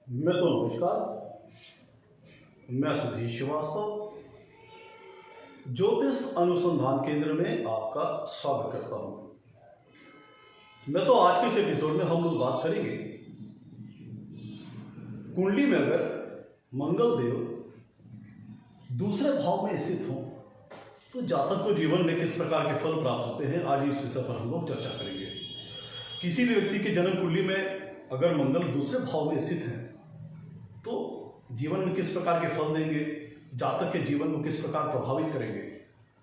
नमस्कार। मैं सुधीर श्रीवास्तव ज्योतिष अनुसंधान केंद्र में आपका स्वागत करता हूं। मैं तो आज के इस एपिसोड में हम लोग बात करेंगे कुंडली में अगर मंगल देव दूसरे भाव में स्थित हों तो जातक को जीवन में किस प्रकार के फल प्राप्त होते हैं, आज इस विषय पर हम लोग चर्चा करेंगे। किसी भी व्यक्ति की जन्म कुंडली में अगर मंगल दूसरे भाव में स्थित है तो जीवन में किस प्रकार के फल देंगे, जातक के जीवन को किस प्रकार प्रभावित करेंगे,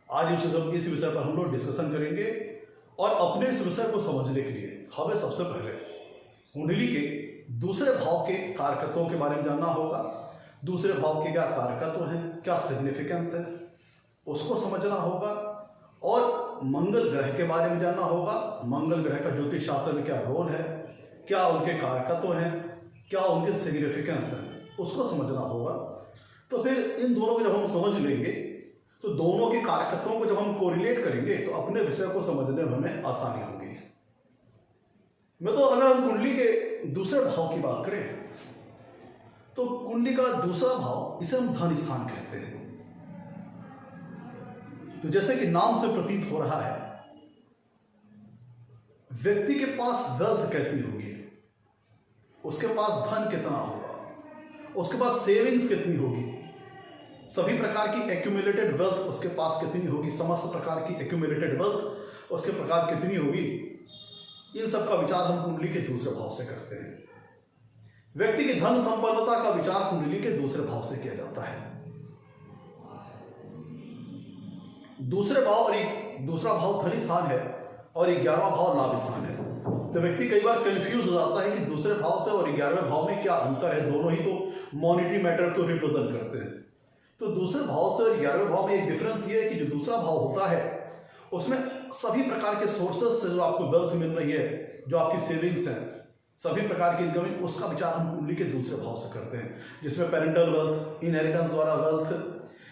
आज इस विषय पर हम लोग डिस्कशन करेंगे। और अपने इस विषय को समझने के लिए हमें सबसे पहले कुंडली के दूसरे भाव के कारकत्वों के बारे में जानना होगा। दूसरे भाव के क्या कारकत्व हैं, क्या सिग्निफिकेंस है, उसको समझना होगा। और मंगल ग्रह के बारे में जानना होगा। मंगल ग्रह का ज्योतिष शास्त्र में क्या रोल है, क्या उनके कारकत्व हैं, क्या उनके सिग्निफिकेंस हैं, उसको समझना होगा। तो फिर इन दोनों को जब हम समझ लेंगे तो दोनों के कारकत्वों को जब हम कोरिलेट करेंगे तो अपने विषय को समझने में हमें आसानी होगी। मैं तो अगर हम कुंडली के दूसरे भाव की बात करें तो कुंडली का दूसरा भाव इसे हम धन स्थान कहते हैं। तो जैसे कि नाम से प्रतीत हो रहा है, व्यक्ति के पास वेल्थ कैसी होगी, उसके पास धन कितना होगा, उसके पास सेविंग्स कितनी होगी, सभी प्रकार की एक्यूमुलेटेड वेल्थ उसके पास कितनी होगी, समस्त प्रकार की एक्यूमुलेटेड वेल्थ उसके प्रकार कितनी होगी, इन सब का विचार हम कुंडली के दूसरे भाव से करते हैं। व्यक्ति की धन संपन्नता का विचार कुंडली के दूसरे भाव से किया जाता है। दूसरा भाव धन स्थान है और 11वां भाव लाभ स्थान है। तो व्यक्ति कई बार कंफ्यूज हो जाता है कि दूसरे भाव से और 11वें भाव में क्या अंतर है, दोनों ही तो मॉनेटरी मैटर को रिप्रेजेंट करते हैं। तो दूसरे भाव से और 11वें भाव में एक डिफरेंस ये है कि जो दूसरा भाव होता है उसमें सभी प्रकार के सोर्सेस से जो आपको वेल्थ मिल रही है, जो आपकी सेविंग्स हैं, सभी प्रकार की इनकमिंग, उसका विचार हम कुंडली के दूसरे भाव से करते हैं, जिसमें पेरेंटल वेल्थ, इनहेरिटेंस द्वारा वेल्थ,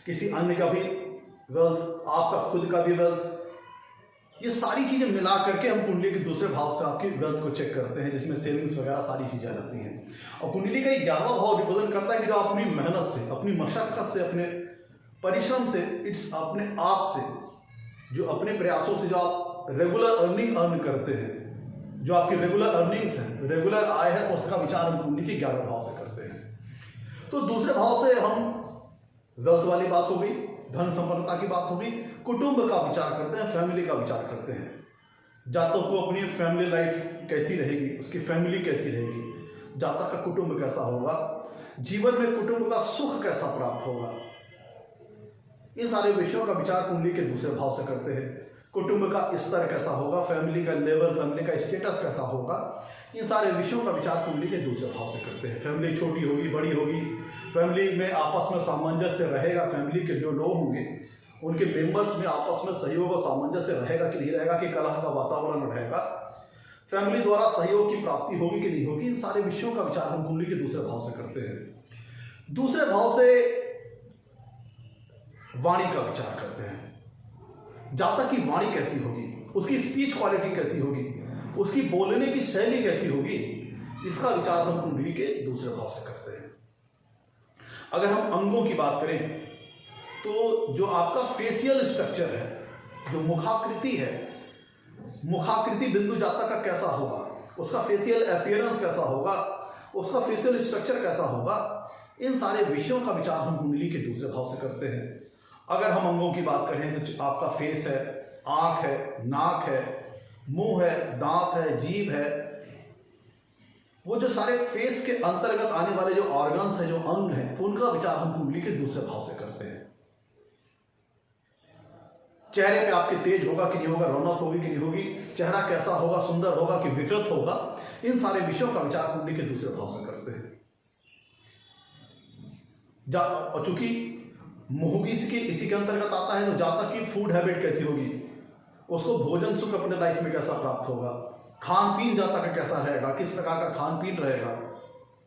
किसी अन्य का भी वेल्थ, आपका खुद का भी वेल्थ, ये सारी चीजें मिला करके हम कुंडली के दूसरे भाव से आपकी वेल्थ को चेक करते हैं, जिसमें सेविंग्स वगैरह सारी चीजें रहती हैं। और कुंडली का 11वां भाव रिप्रेजेंट करता है कि जो अपनी मेहनत से, अपनी मशक्कत से, अपने परिश्रम से, इट्स अपने आप से, जो अपने प्रयासों से जो आप रेगुलर अर्न करते हैं, जो आपकी रेगुलर अर्निंग्स हैं, रेगुलर आय है, उसका विचार हम कुंडली के 11वें भाव से करते हैं। तो दूसरे भाव से हम वेल्थ वाली बात हो गई, धन संपन्नता की बात होगी, कुटुंब का विचार करते हैं, फैमिली का विचार करते हैं। जातक को अपनी फैमिली लाइफ कैसी रहेगी, उसकी फैमिली कैसी रहेगी, जातक का कुटुंब कैसा होगा, जीवन में कुटुंब का सुख कैसा प्राप्त होगा, इन सारे विषयों का विचार कुंडली के दूसरे भाव से करते हैं। कुटुंब का स्तर कैसा होगा, फैमिली का लेवल, फैमिली का स्टेटस कैसा होगा, इन सारे विषयों का विचार कुंडली के दूसरे भाव से करते हैं। फैमिली छोटी होगी, बड़ी होगी, फैमिली में आपस में सामंजस्य रहेगा, फैमिली के जो लोग होंगे उनके मेंबर्स में आपस में सहयोग और सामंजस्य रहेगा कि नहीं रहेगा, कि कलह का वातावरण रहेगा, फैमिली द्वारा सहयोग की प्राप्ति होगी कि नहीं होगी, इन सारे विषयों का विचार हम कुंडली के दूसरे भाव से करते हैं। दूसरे भाव से वाणी का विचार करते हैं। जातक की वाणी कैसी होगी, उसकी स्पीच क्वालिटी कैसी होगी, उसकी बोलने की शैली कैसी होगी, इसका विचार हम कुंडली के दूसरे भाव से करते हैं। अगर हम अंगों की बात करें तो जो आपका फेशियल स्ट्रक्चर है, जो मुखाकृति है, मुखाकृति बिंदु जातक का कैसा होगा, उसका फेशियल अपीयरेंस कैसा होगा, उसका फेशियल स्ट्रक्चर कैसा होगा, इन सारे विषयों का विचार हम कुंडली के दूसरे भाव से करते हैं। अगर हम अंगों की बात करें तो आपका फेस है, आंख है, नाक है, मुंह है, दांत है, जीभ है, वो जो सारे फेस के अंतर्गत आने वाले जो ऑर्गन्स हैं, जो अंग हैं, उनका विचार हम कुंडली के दूसरे भाव से करते हैं। चेहरे पे आपके तेज होगा कि नहीं होगा, रौनक होगी कि नहीं होगी, चेहरा कैसा होगा, सुंदर होगा कि विकृत होगा, इन सारे विषयों का विचार कुंडली के दूसरे भाव से करते हैं। और चूंकि मुंह भी इसी के अंतर्गत आता है, तो जातक की फूड हैबिट कैसी होगी, उसको भोजन सुख अपने लाइफ में कैसा प्राप्त होगा, खान पीन जातक का कैसा रहेगा, किस प्रकार का खान पीन रहेगा,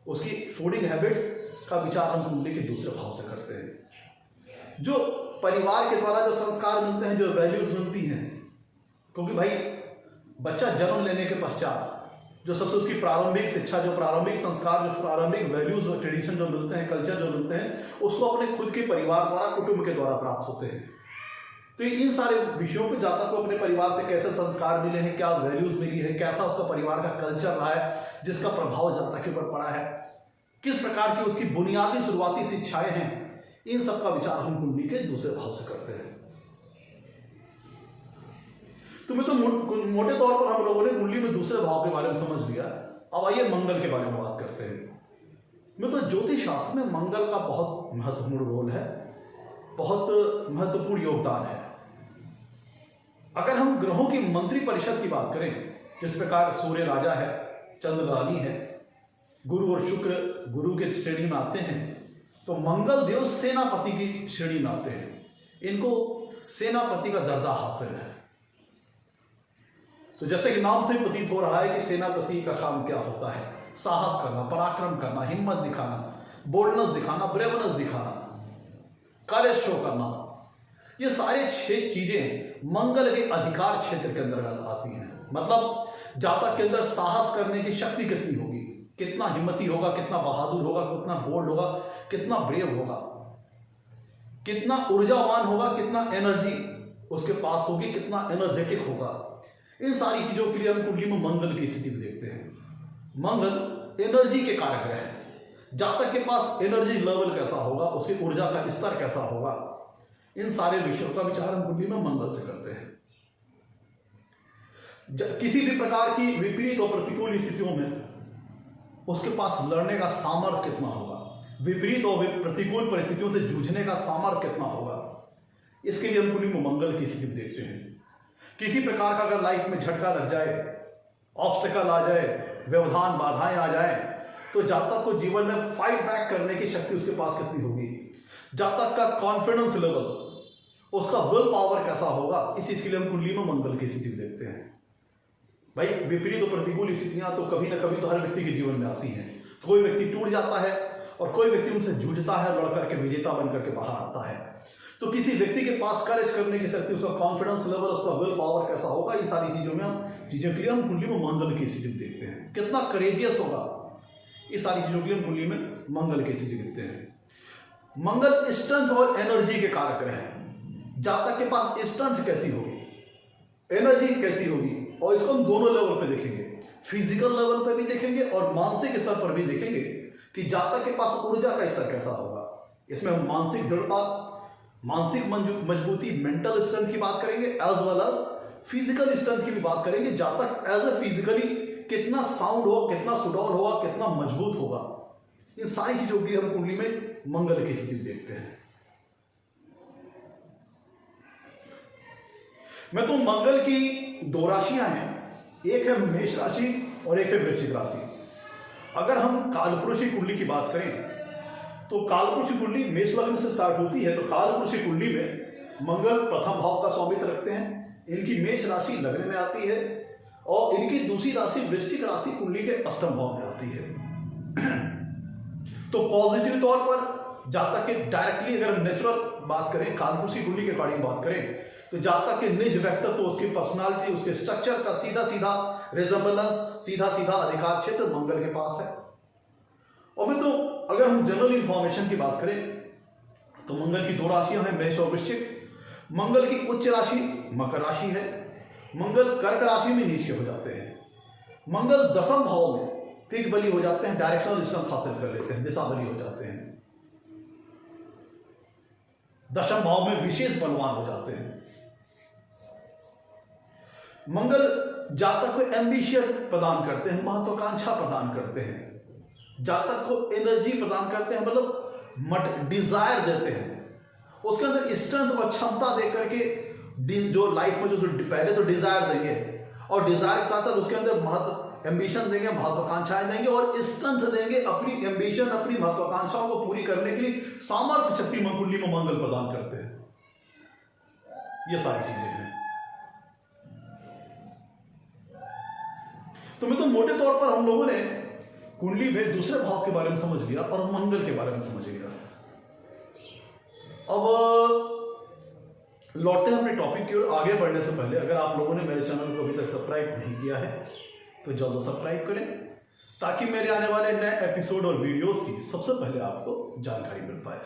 उसकी फूडिंग हैबिट्स का विचार हम कुंडली के दूसरे भाव से करते हैं। जो परिवार के द्वारा जो संस्कार मिलते हैं, जो वैल्यूज मिलती हैं, क्योंकि भाई बच्चा जन्म लेने के पश्चात जो सबसे उसकी प्रारंभिक शिक्षा, जो प्रारंभिक संस्कार, जो प्रारंभिक वैल्यूज और ट्रेडिशन जो मिलते हैं, कल्चर जो मिलते हैं, उसको अपने खुद के परिवार द्वारा, कुटुंब के द्वारा प्राप्त होते हैं। तो इन सारे विषयों को जातक को अपने परिवार से कैसे संस्कार मिले हैं, क्या वैल्यूज मिली है, कैसा उसका परिवार का कल्चर रहा है जिसका प्रभाव जातक के ऊपर पड़ा है, किस प्रकार की उसकी बुनियादी शुरुआती शिक्षाएं हैं, इन सब का विचार हम कुंडली के दूसरे भाव से करते हैं। तो मैं तो मोटे तौर पर हम लोगों ने कुंडली में दूसरे भाव के बारे में समझ लिया। अब आइए मंगल के बारे में बात करते हैं। मैं तो ज्योतिष शास्त्र में मंगल का बहुत महत्वपूर्ण रोल है, बहुत महत्वपूर्ण योगदान है। अगर हम ग्रहों की मंत्री परिषद की बात करें, जिस प्रकार सूर्य राजा है, चंद्र रानी है, गुरु और शुक्र गुरु के श्रेणी में आते हैं, तो मंगल देव सेनापति की श्रेणी में आते हैं। इनको सेनापति का दर्जा हासिल है। तो जैसे कि नाम से प्रतीत हो रहा है कि सेनापति का काम क्या होता है, साहस करना, पराक्रम करना, हिम्मत दिखाना, बोल्डनेस दिखाना, ब्रेवनेस दिखाना, करेज शो करना, ये सारे 6 चीजें मंगल के अधिकार क्षेत्र के अंतर्गत आती हैं। मतलब जातक के अंदर साहस करने की शक्ति कितनी होगी, कितना हिम्मती होगा, कितना बहादुर होगा, कितना बोल्ड होगा, कितना ब्रेव होगा, कितना ऊर्जावान होगा, कितना एनर्जी उसके पास होगी, कितना एनर्जेटिक होगा। इन सारी चीजों के लिए हम कुंडली में मंगल की स्थिति को देखते हैं। मंगल एनर्जी के कारक ग्रह है। जातक के पास एनर्जी लेवल कैसा होगा, उसकी ऊर्जा का स्तर कैसा होगा, इन सारे विषयों का विचार हम कुंडली में मंगल से करते हैं। किसी भी प्रकार की विपरीत और प्रतिकूल स्थितियों में उसके पास लड़ने का सामर्थ्य कितना होगा, विपरीत और प्रतिकूल परिस्थितियों से जूझने का सामर्थ्य कितना होगा, इसके लिए हम कुंडली में मंगल की स्थिति देखते हैं। किसी प्रकार का अगर लाइफ में झटका लग जाए, ऑब्स्टेकल आ जाए, व्यवधान बाधाएं आ जाए, तो जातक को जीवन में फाइट बैक करने की शक्ति उसके पास कितनी होगी, जातक का कॉन्फिडेंस लेवल, उसका विल पावर कैसा होगा, इस चीज के लिए हम कुंडली में मंगल की स्थिति देखते हैं। भाई विपरीत और प्रतिकूल स्थितियां तो कभी ना कभी तो हर व्यक्ति के जीवन में आती हैं। तो कोई व्यक्ति टूट जाता है और कोई व्यक्ति उनसे जूझता है, लड़ करके विजेता बन करके बाहर आता है। तो किसी व्यक्ति के पास करेज करने की शक्ति, उसका कॉन्फिडेंस लेवल, उसका विल पावर कैसा होगा, ये सारी चीजों के लिए हम कुंडली में मंगल की स्थिति देखते हैं। कितना करेजियस होगा, ये सारी चीजों के लिए हम कुंडली में मंगल की स्थिति देखते हैं। मंगल स्ट्रेंथ और एनर्जी के कारक ग्रह है। जातक के पास स्ट्रेंथ कैसी होगी, एनर्जी कैसी होगी, और इसको हम दोनों लेवल पे देखेंगे, फिजिकल लेवल पे भी देखेंगे और मानसिक स्तर पर भी देखेंगे कि जातक के पास ऊर्जा का स्तर कैसा होगा। इसमें हम मानसिक दृढ़ता, मानसिक मजबूती, मेंटल स्ट्रेंथ की बात करेंगे, as well as physical strength की भी बात करेंगे। जातक एज ए फिजिकली कितना साउंड होगा, कितना सुडौल होगा, कितना मजबूत होगा, इन सारी चीजों की हम कुंडली में मंगल की स्थिति देखते हैं। मैं तो मंगल की 2 राशियां हैं, एक है मेष राशि और एक है वृश्चिक राशि। अगर हम कालपुरुषी कुंडली की बात करें तो कालपुरुषी कुंडली मेष लग्न से स्टार्ट होती है। तो कालपुरुषी कुंडली में मंगल प्रथम भाव का स्वामित्व रखते हैं। इनकी मेष राशि लग्न में आती है और इनकी दूसरी राशि वृश्चिक राशि कुंडली के अष्टम भाव में आती है। तो पॉजिटिव तौर पर जातक के डायरेक्टली अगर हम नेचुरल बात करें, कालपुरुषी कुंडली के अकॉर्डिंग बात करें, तो जातक के निज व्यक्तित्व, तो उसकी पर्सनालिटी, उसके स्ट्रक्चर का सीधा सीधा रिजेम्बलेंस, सीधा सीधा अधिकार क्षेत्र मंगल के पास है। और मैं तो अगर हम जनरल इंफॉर्मेशन की बात करें तो मंगल की 2 राशियां हैं, मेष और वृश्चिक। मंगल की उच्च राशि मकर राशि है। मंगल कर्क राशि में नीच के हो जाते हैं। मंगल दशम भाव में दिग्बली हो जाते हैं, डायरेक्शनल स्ट्रेंथ हासिल कर लेते हैं, दिशा बली हो जाते हैं। दशम भाव में विशेष बलवान हो जाते हैं। मंगल जातक को एम्बिशन प्रदान करते हैं, महत्वाकांक्षा प्रदान करते हैं, जातक को एनर्जी प्रदान करते हैं, मतलब डिजायर देते हैं, उसके अंदर स्ट्रेंथ और क्षमता दे करके जो लाइफ में जो पहले तो डिजायर देंगे और डिजायर के साथ साथ उसके अंदर महत्व एम्बिशन देंगे, महत्वाकांक्षाएं देंगे और स्ट्रेंथ देंगे अपनी एम्बिशन, अपनी महत्वाकांक्षाओं को पूरी करने के लिए सामर्थ्य शक्ति कुंडली में मंगल प्रदान करते हैं। ये सारी चीजें हैं। तो मैं तो मोटे तौर पर हम लोगों ने कुंडली में दूसरे भाव के बारे में समझ लिया और मंगल के बारे में समझ लिया। अब लौटते हैं अपने टॉपिक की ओर। आगे बढ़ने से पहले अगर आप लोगों ने मेरे चैनल को अभी तक सब्सक्राइब नहीं किया है तो जल्द सब्सक्राइब करें ताकि मेरे आने वाले नए एपिसोड और वीडियोस की सबसे पहले आपको जानकारी मिल पाए।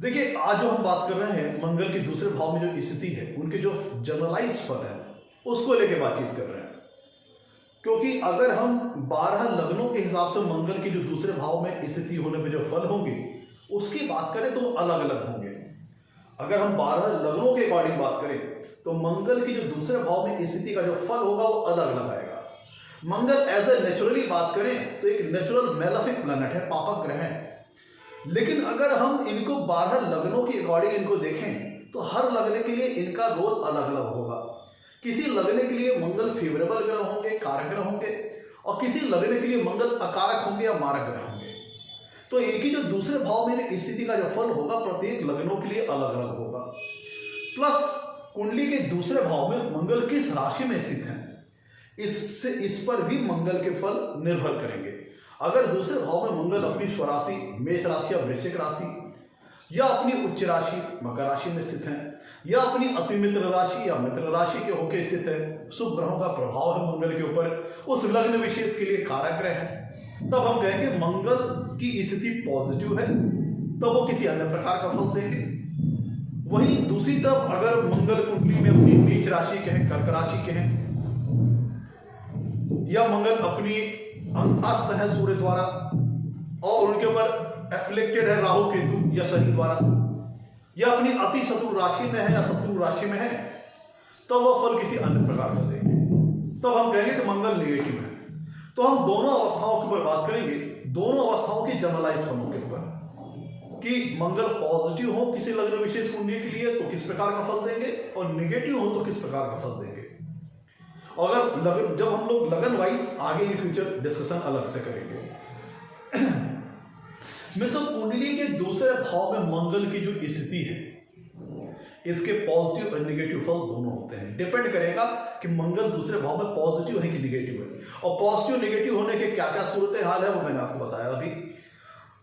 देखिए, आज जो हम बात कर रहे हैं मंगल के दूसरे भाव में जो स्थिति है, उनके जो जनरलाइज फल है उसको लेके बातचीत कर रहे हैं। क्योंकि अगर हम 12 लग्नों के हिसाब से मंगल के जो दूसरे भाव में स्थिति होने पे जो फल होंगे उसकी बात करें तो वो अलग अलग होंगे। अगर हम 12 लग्नों के अकॉर्डिंग बात करें तो मंगल की जो दूसरे भाव में स्थिति का जो फल होगा वो अलग अलग आएगा। मंगल एज ए नेचुरली बात करें तो एक नेचुरल मेलेफिक प्लैनेट है, पापक ग्रह है। लेकिन अगर हम इनको 12 लग्नों के अकॉर्डिंग इनको देखें तो हर लगने के लिए इनका रोल अलग अलग होगा। किसी लगने के लिए मंगल फेवरेबल ग्रह होंगे, कारक ग्रह होंगे, और किसी लगने के लिए मंगल अकारक होंगे या मारक ग्रह होंगे। तो इनकी जो दूसरे भाव में स्थिति का जो फल होगा प्रत्येक लग्नों के लिए अलग अलग होगा। प्लस कुंडली के दूसरे भाव में मंगल किस राशि में स्थित है इस पर भी मंगल के फल निर्भर करेंगे। अगर दूसरे भाव में मंगल अपनी स्वराशि मेष राशि या वृश्चिक राशि या अपनी उच्च राशि मकर राशि में स्थित है या अपनी अति मित्र राशि या मित्र राशि के होकर स्थित है, शुभ ग्रहों का प्रभाव है मंगल के ऊपर, उस लग्न विशेष के लिए कारक ग्रह है, तब हम कहेंगे मंगल की स्थिति पॉजिटिव है, तब वो किसी अन्य प्रकार का फल देंगे। वहीं दूसरी तरफ अगर मंगल कुंडली में अपनी नीच राशि के हैं, कर्क राशि के हैं, या मंगल अपनी अस्त है सूर्य द्वारा और उनके ऊपर एफ्लिक्टेड है राहु केतु या शनि द्वारा, या अपनी अति शत्रु राशि में है या शत्रु राशि में है, तब वह फल किसी अन्य प्रकार का देंगे। तब हम कहेंगे कि मंगल नेगेटिव है। तो हम दोनों अवस्थाओं के ऊपर बात करेंगे, दोनों अवस्थाओं की जनरलाइज फलों के ऊपर, कि मंगल पॉजिटिव हो किसी लग्न विशेष कुंडली के लिए तो किस प्रकार का फल देंगे और नेगेटिव हो तो किस प्रकार का फल देंगे। और अगर लगन, जब हम लोग लगन वाइज आगे इन फ्यूचर डिस्कशन अलग से करेंगे। मित्रों, कुंडली के दूसरे भाव में मंगल की जो स्थिति है इसके पॉजिटिव और नेगेटिव फल दोनों होते हैं। डिपेंड करेगा कि मंगल दूसरे भाव में पॉजिटिव है कि नेगेटिव है, और पॉजिटिव नेगेटिव होने के क्या क्या सूरत हाल है वो मैंने आपको बताया अभी।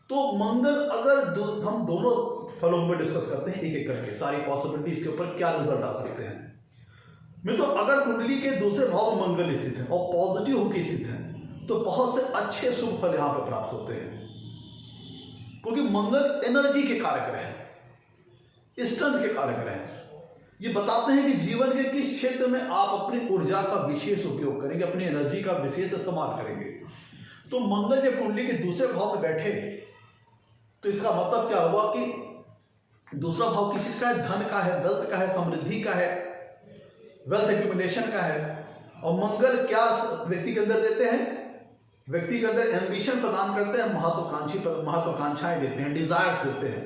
तो मंगल अगर हम दोनों फलों में डिस्कस करते हैं एक एक करके, सारी पॉसिबिलिटीज के ऊपर क्या रिजल्ट आ सकते हैं। मित्रों, अगर कुंडली के दूसरे भाव में मंगल स्थित है और पॉजिटिव होकर स्थित है तो बहुत से अच्छे शुभ फल यहां पर प्राप्त होते हैं, क्योंकि मंगल एनर्जी के कारक ग्रह है, स्ट्रेंथ के कारक ग्रह है। ये बताते हैं कि जीवन के किस क्षेत्र में आप अपनी ऊर्जा का विशेष उपयोग करेंगे, अपनी एनर्जी का विशेष इस्तेमाल करेंगे। तो मंगल जब कुंडली के दूसरे भाव में बैठे तो इसका मतलब क्या हुआ कि दूसरा भाव किसी चीज का है, धन का है, वेल्थ का है, समृद्धि का है, वेल्थ एक्यूमुलेशन का है। और मंगल क्या व्यक्ति के अंदर देते हैं, व्यक्ति के अंदर एम्बिशन प्रदान करते हैं, महत्वाकांक्षाएं देते हैं, डिजायर्स देते हैं।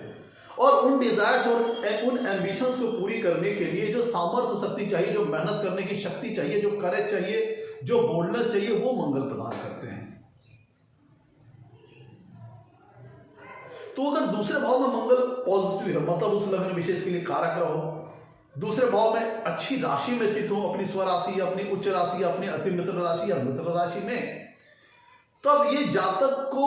और उन डिजायर्स और उन एम्बिशंस को पूरी करने के लिए जो सामर्थ्य शक्ति चाहिए, जो मेहनत करने की शक्ति चाहिए, जो करेज चाहिए, जो बोल्डनेस चाहिए, वो मंगल प्रदान करते हैं। तो अगर दूसरे भाव में मंगल पॉजिटिव है, मतलब उस लग्न विशेष के लिए कारक ग्रह हो, दूसरे भाव में अच्छी राशि में स्थित हो, अपनी स्वराशि या अपनी उच्च राशि या अपनी अति मित्र राशि या मित्र राशि में, तब ये जातक को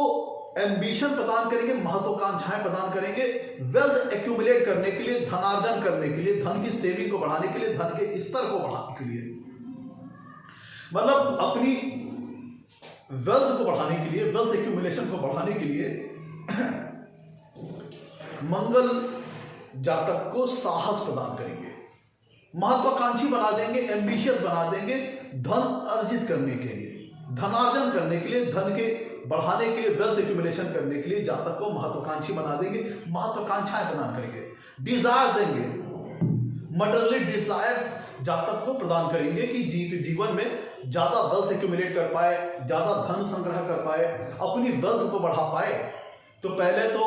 एम्बिशन प्रदान करेंगे, महत्वाकांक्षाएं प्रदान करेंगे, वेल्थ एक्यूमुलेट करने के लिए, धनार्जन करने के लिए, धन की सेविंग को बढ़ाने के लिए, धन के स्तर को बढ़ाने के लिए, मतलब अपनी वेल्थ को बढ़ाने के लिए, वेल्थ एक्यूमुलेशन को बढ़ाने के लिए मंगल जातक को साहस प्रदान करेंगे, महत्वाकांक्षी बना देंगे, एम्बिशियस बना देंगे, धन अर्जित करने के लिए, धनार्जन करने के लिए, धन के बढ़ाने के लिए, वेल्थ एक्यूमुलेशन करने के लिए जातक को महत्वाकांक्षी बना देंगे, महत्वाकांक्षाएं प्रदान करेंगे, डिजायर्स देंगे, मटेरियल डिजायर्स जातक को प्रदान करेंगे कि जीवन में ज्यादा वेल्थ एक्यूमुलेट कर पाए, ज्यादा धन संग्रह कर पाए, अपनी वेल्थ को बढ़ा पाए। तो पहले तो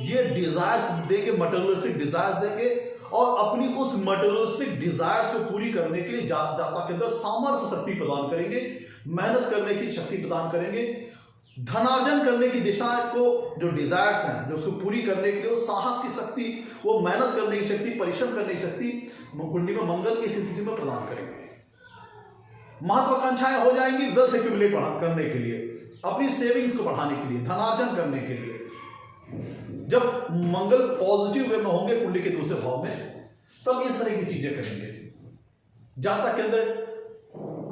ये डिजायर्स देंगे, मटेरियलिस्टिक डिजायर्स देंगे, और अपनी उस मटेरियलिस्टिक डिजायर्स को पूरी करने के लिए जातक के अंदर सामर्थ्य शक्ति प्रदान करेंगे, मेहनत करने की शक्ति प्रदान करेंगे, धनार्जन करने की दिशा को, जो डिजायर्स हैं जो उसको पूरी करने के लिए, वो साहस की शक्ति, वो मेहनत करने की शक्ति, परिश्रम करने की शक्ति कुंडली में मंगल की स्थिति में प्रदान करेंगे। महत्वाकांक्षाएं हो जाएंगी वेल्थ एक्यूमुलेट करने के लिए, अपनी सेविंग्स को बढ़ाने के लिए, धनार्जन करने के लिए। जब मंगल पॉजिटिव वे में होंगे कुंडली के दूसरे भाव में, तब इस तरह की चीजें करेंगे। जातक के अंदर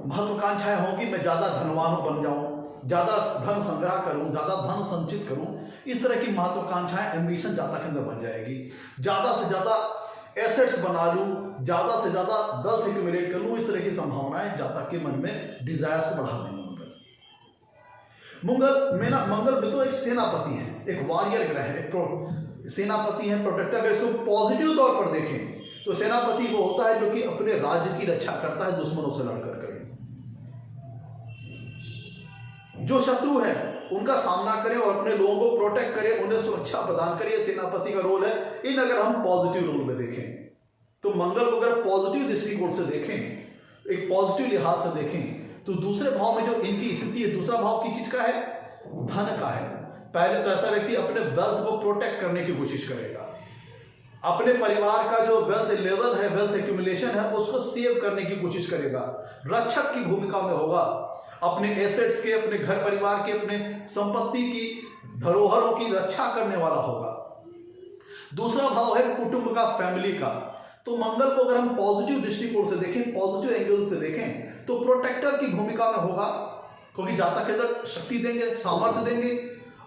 महत्वाकांक्षाएं होंगी, मैं ज्यादा धनवान बन जाऊं, ज्यादा धन संग्रह करूं, ज्यादा धन संचित करूं, इस तरह की महत्वाकांक्षाएं, एम्बिशन जातक के अंदर बन जाएगी। ज्यादा से ज्यादा एसेट्स बना लूं, ज्यादा से ज्यादा वेल्थ एक्यूमुलेट कर लूं, इस तरह की संभावनाएं जातक के मन में डिजायर्स को बढ़ा देंगे। मंगल में तो एक सेनापति है, एक वॉरियर ग्रह है, सेनापति है, प्रोटेक्टर। अगर इसको पॉजिटिव तौर पर देखें तो सेनापति वो होता है जो कि अपने राज्य की रक्षा करता है दुश्मनों से लड़कर करे, जो शत्रु है उनका सामना करे और अपने लोगों को प्रोटेक्ट करे, उन्हें सुरक्षा प्रदान करे, ये सेनापति का रोल है। इन अगर हम पॉजिटिव रोल में देखें तो मंगल को अगर पॉजिटिव दृष्टिकोण से देखें, एक पॉजिटिव लिहाज से देखें, तो दूसरे भाव में जो इनकी स्थिति है, दूसरा भाव किस चीज का है? धन का है। पहले तो ऐसा व्यक्ति अपने वेल्थ को प्रोटेक्ट करने की कोशिश करेगा, अपने परिवार का जो वेल्थ लेवल है, वेल्थ एक्यूमुलेशन है, उसको सेव करने की कोशिश करेगा, रक्षक की भूमिका में होगा, अपने एसेट्स के, अपने घर परिवार के, अपने संपत्ति की धरोहरों की रक्षा करने वाला होगा। दूसरा भाव है कुटुंब का, फैमिली का। तो मंगल को अगर हम पॉजिटिव दृष्टिकोण से देखें, पॉजिटिव एंगल से देखें, तो प्रोटेक्टर की भूमिका में होगा, क्योंकि जातक के अंदर शक्ति देंगे, सामर्थ्य देंगे,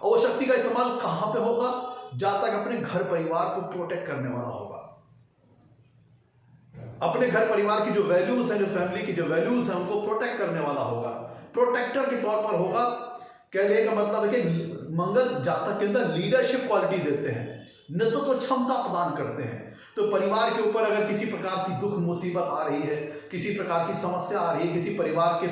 और वो शक्ति का इस्तेमाल कहां पे होगा? जातक अपने घर परिवार को प्रोटेक्ट करने वाला होगा, अपने घर परिवार की जो वैल्यूज है, जो फैमिली की जो वैल्यूज है, उनको प्रोटेक्ट करने वाला होगा, प्रोटेक्टर के तौर पर होगा। कहने का मतलब है कि मंगल जातक के अंदर लीडरशिप क्वालिटी देते हैं, नेतृत्व क्षमता प्रदान करते हैं। तो परिवार के ऊपर अगर किसी प्रकार की दुख मुसीबत आ रही है, किसी प्रकार की समस्या आ रही है, किसी परिवार के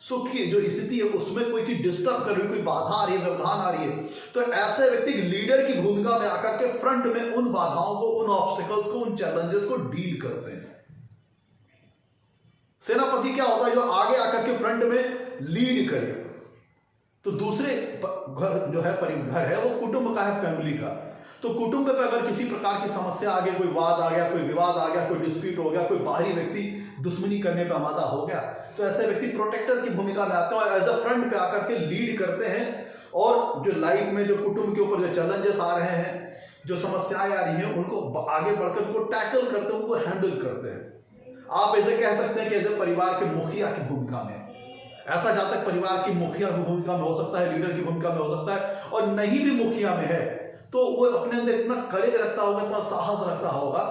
सुख की जो स्थिति है उसमें कोई चीज डिस्टर्ब कर रही है, कोई बाधा आ रही है, व्यवधान आ रही है, तो ऐसे व्यक्ति लीडर की भूमिका में आकर के फ्रंट में उन बाधाओं को, उन ऑब्स्टिकल्स को, उन चैलेंजेस को डील करते हैं। सेनापति क्या होता है? जो आगे आकर के फ्रंट में लीड करे। तो दूसरे घर जो है, घर है, वो कुटुंब का है, फैमिली का। तो कुटुंब पे अगर किसी प्रकार की समस्या आ गई, कोई वाद आ गया, कोई विवाद आ गया, कोई डिस्प्यूट हो गया, कोई बाहरी व्यक्ति दुश्मनी करने पर आमादा हो गया, तो ऐसे व्यक्ति प्रोटेक्टर की भूमिका में आते हैं और एज अ फ्रंट पे आकर के लीड करते हैं, और जो लाइफ में जो कुटुंब के ऊपर जो चैलेंजेस आ रहे हैं, जो समस्याएं आ रही हैं, उनको आगे बढ़कर उनको टैकल करते हैं, उनको हैंडल करते हैं। आप ऐसे कह सकते हैं कि ऐसे परिवार के मुखिया की भूमिका में, ऐसा जातक परिवार की मुखिया की भूमिका में हो सकता है, लीडर की भूमिका में हो सकता है, और नहीं भी मुखिया में है तो वो अपने अंदर इतना करेज रखता होगा, इतना साहस रखता होगा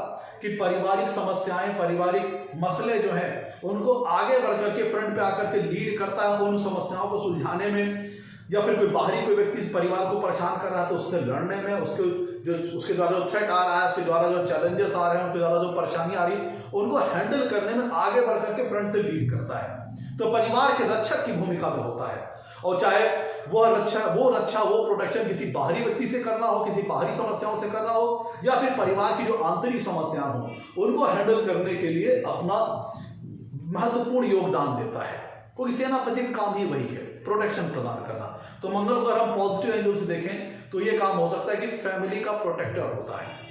कि पारिवारिक समस्याएं, पारिवारिक मसले जो हैं, उनको आगे बढ़कर के फ्रंट पे आकर के लीड करता है, उन समस्याओं को सुलझाने में, या फिर कोई बाहरी कोई व्यक्ति इस परिवार को परेशान कर रहा है तो उससे लड़ने में, उसके द्वारा जो थ्रेट आ रहा है, उसके द्वारा जो चैलेंजेस आ रहे हैं, उसके द्वारा जो परेशानी आ रही है, उनको हैंडल करने में आगे बढ़कर के फ्रंट से लीड करता है। तो परिवार के रक्षक की भूमिका में होता है, और चाहे वो प्रोटेक्शन किसी बाहरी व्यक्ति से करना हो, किसी बाहरी समस्याओं से करना हो, या फिर परिवार की जो आंतरिक समस्याएं हो उनको हैंडल करने के लिए अपना महत्वपूर्ण योगदान देता है। क्योंकि सेनापति का काम ही वही है, प्रोटेक्शन प्रदान करना। तो मंगल को अगर हम पॉजिटिव एंगल से देखें तो ये काम हो सकता है कि फैमिली का प्रोटेक्टर होता है।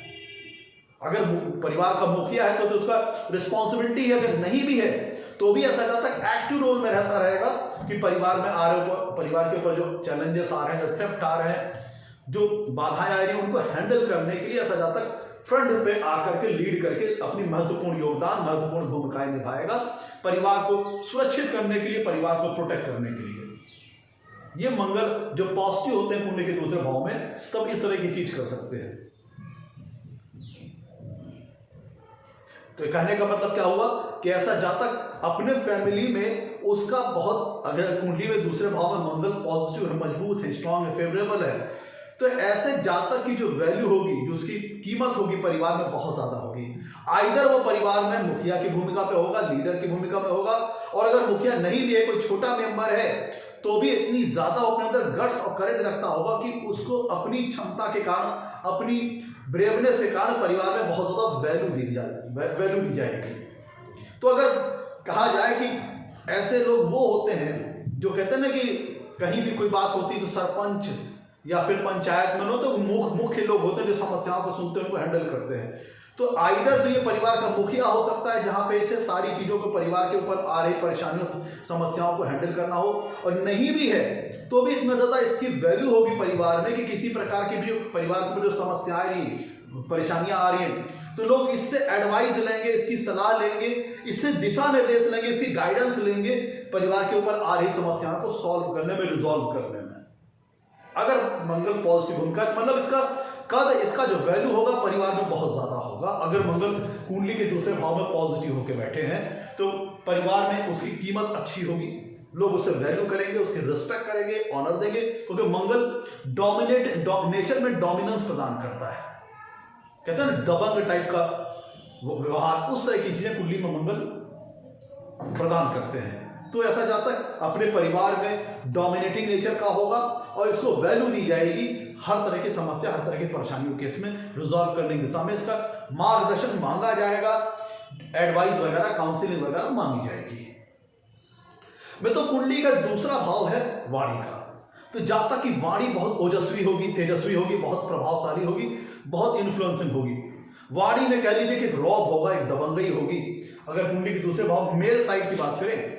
अगर परिवार का मुखिया है तो उसका रिस्पॉन्सिबिलिटी है, अगर नहीं भी है तो भी ऐसा जातक एक्टिव रोल में रहता रहेगा कि परिवार के ऊपर जो चैलेंजेस आ रहे हैं, जो थ्रेफ्ट आ रहे हैं, जो बाधाएं आ रही हैं, उनको हैंडल करने के लिए ऐसा जातक फ्रंट पे आकर के लीड करके अपनी महत्वपूर्ण योगदान, महत्वपूर्ण भूमिकाएं निभाएगा, परिवार को सुरक्षित करने के लिए, परिवार को प्रोटेक्ट करने के लिए। ये मंगल जो पॉजिटिव होते हैं पुण्य के दूसरे भाव में, तब इस तरह की चीज कर सकते हैं। तो कहने का मतलब क्या हुआ कि ऐसा जातक अपने फैमिली में उसका बहुत, अगर कुंडली में दूसरे भाव में मंगल पॉजिटिव है, मजबूत है, स्ट्रांग है, फेवरेबल है, तो ऐसे जातक की जो वैल्यू होगी, जो उसकी कीमत होगी परिवार में बहुत ज्यादा होगी। आइदर वो परिवार में मुखिया की भूमिका पे होगा, लीडर की भूमिका में होगा, और अगर मुखिया नहीं भी है, कोई छोटा मेंबर है, तो भी इतनी ज्यादा अपने अंदर गट्स और करेज रखता होगा कि उसको अपनी क्षमता के कारण, अपनी ब्रेवनेस के कारण परिवार में बहुत ज्यादा वैल्यू दी जाएगी। तो अगर कहा जाए कि ऐसे लोग वो होते हैं जो कहते हैं ना कि कहीं भी कोई बात होती तो सरपंच या फिर पंचायत में तो मुख्य लोग होते हैं जो समस्याओं को सुनते हैं, उनको हैंडल करते हैं। तो आइदर तो ये परिवार का मुखिया हो सकता है जहां पे इसे सारी चीजों को, परिवार के ऊपर आ रही परेशानियों, समस्याओं को हैंडल करना हो, और नहीं भी है तो भी इतना ज्यादा इसकी वैल्यू होगी परिवार में कि किसी प्रकार की भी परिवार के ऊपर जो समस्याएं रही, परेशानियां आ रही हैं, तो लोग इससे एडवाइस लेंगे, इसकी सलाह लेंगे, इससे दिशा निर्देश लेंगे, इसकी गाइडेंस लेंगे परिवार के ऊपर आ रही समस्याओं को सॉल्व करने में, रिजॉल्व करने में। अगर मंगल पॉजिटिव उनका मतलब इसका जो वैल्यू होगा परिवार में बहुत ज्यादा होगा। अगर मंगल कुंडली के दूसरे भाव में पॉजिटिव होकर बैठे हैं तो परिवार में उसकी कीमत अच्छी होगी, लोग उसे वैल्यू करेंगे, उसकी रिस्पेक्ट करेंगे, ऑनर देंगे, क्योंकि मंगल नेचर में डोमिनेंस प्रदान करता है। कहते हैं ना दबंग टाइप का व्यवहार, उस तरह की चीजें कुंडली में मंगल प्रदान करते हैं। तो ऐसा जाता है अपने परिवार में डोमिनेटिंग नेचर का होगा और इसको वैल्यू दी जाएगी, हर तरह की समस्या, हर तरह की परेशानियों के इसमें रिजॉल्व करने की दिशा में इसका मार्गदर्शन मांगा जाएगा, एडवाइस वगैरह, काउंसलिंग वगैरह मांगी जाएगी। मैं तो कुंडली का दूसरा भाव है वाणी का, तो जातक की वाणी बहुत ओजस्वी होगी, तेजस्वी होगी, बहुत प्रभावशाली होगी, बहुत इन्फ्लुएंसिंग होगी। वाणी में कह लीजिए कि एक रौब होगा, एक दबंगई होगी। अगर कुंडली के दूसरे भाव मेल साइड की बात करें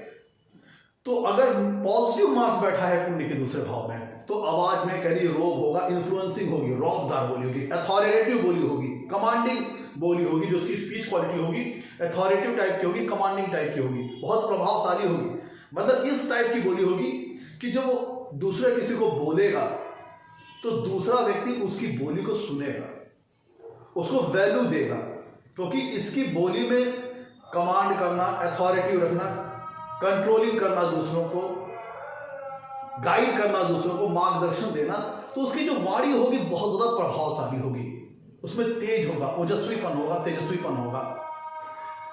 तो अगर पॉजिटिव मार्क्स बैठा है कुंडली के दूसरे भाव में तो आवाज में कह लीजिए रोब होगा, इन्फ्लुएंसिंग होगी, रौबदार बोली होगी, अथॉरिटेटिव बोली होगी, कमांडिंग बोली होगी, जो उसकी स्पीच क्वालिटी होगी अथॉरिटेटिव टाइप की होगी, कमांडिंग टाइप की होगी, बहुत प्रभावशाली होगी। मतलब इस टाइप की बोली होगी कि जब वो दूसरे किसी को बोलेगा तो दूसरा व्यक्ति उसकी बोली को सुनेगा, उसको वैल्यू देगा, क्योंकि इसकी बोली में कमांड करना, अथॉरिटी रखना, कंट्रोलिंग करना दूसरों को, गाइड करना दूसरों को, मार्गदर्शन देना, तो उसकी जो वाणी होगी बहुत ज्यादा प्रभावशाली होगी, उसमें तेज होगा, ओजस्वीपन होगा, तेजस्वीपन होगा।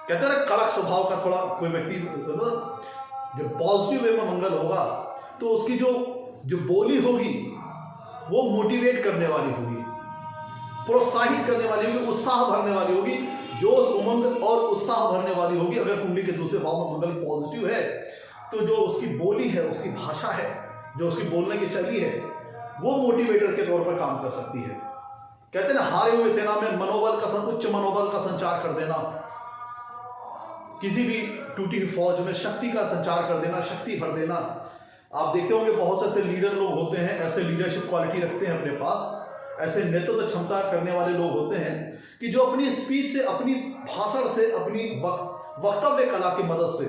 कहते हैं कड़क स्वभाव का थोड़ा कोई व्यक्ति, जो पॉजिटिव वे में मंगल होगा तो उसकी जो बोली होगी वो मोटिवेट करने वाली होगी, प्रोत्साहित करने वाली होगी, उत्साह भरने वाली होगी, जोश, उमंग और उत्साह भरने वाली होगी। अगर कुंडली के दूसरे भाव में मंगल पॉजिटिव है तो जो उसकी बोली है, उसकी भाषा है, जो उसकी बोलने की शैली है, वो मोटिवेटर के तौर पर काम कर सकती है। कहते हैं ना हारे हुए सेना में मनोबल का उच्च मनोबल का संचार कर देना, किसी भी टूटी हुई फौज में शक्ति का संचार कर देना, शक्ति भर देना। आप देखते होंगे बहुत से ऐसे लीडर लोग होते हैं, ऐसे लीडरशिप क्वालिटी रखते हैं अपने पास, ऐसे नेतृत्व क्षमता करने वाले लोग होते हैं कि जो अपनी स्पीच से, अपनी भाषण से, अपनी वक्तव्य कला की मदद से,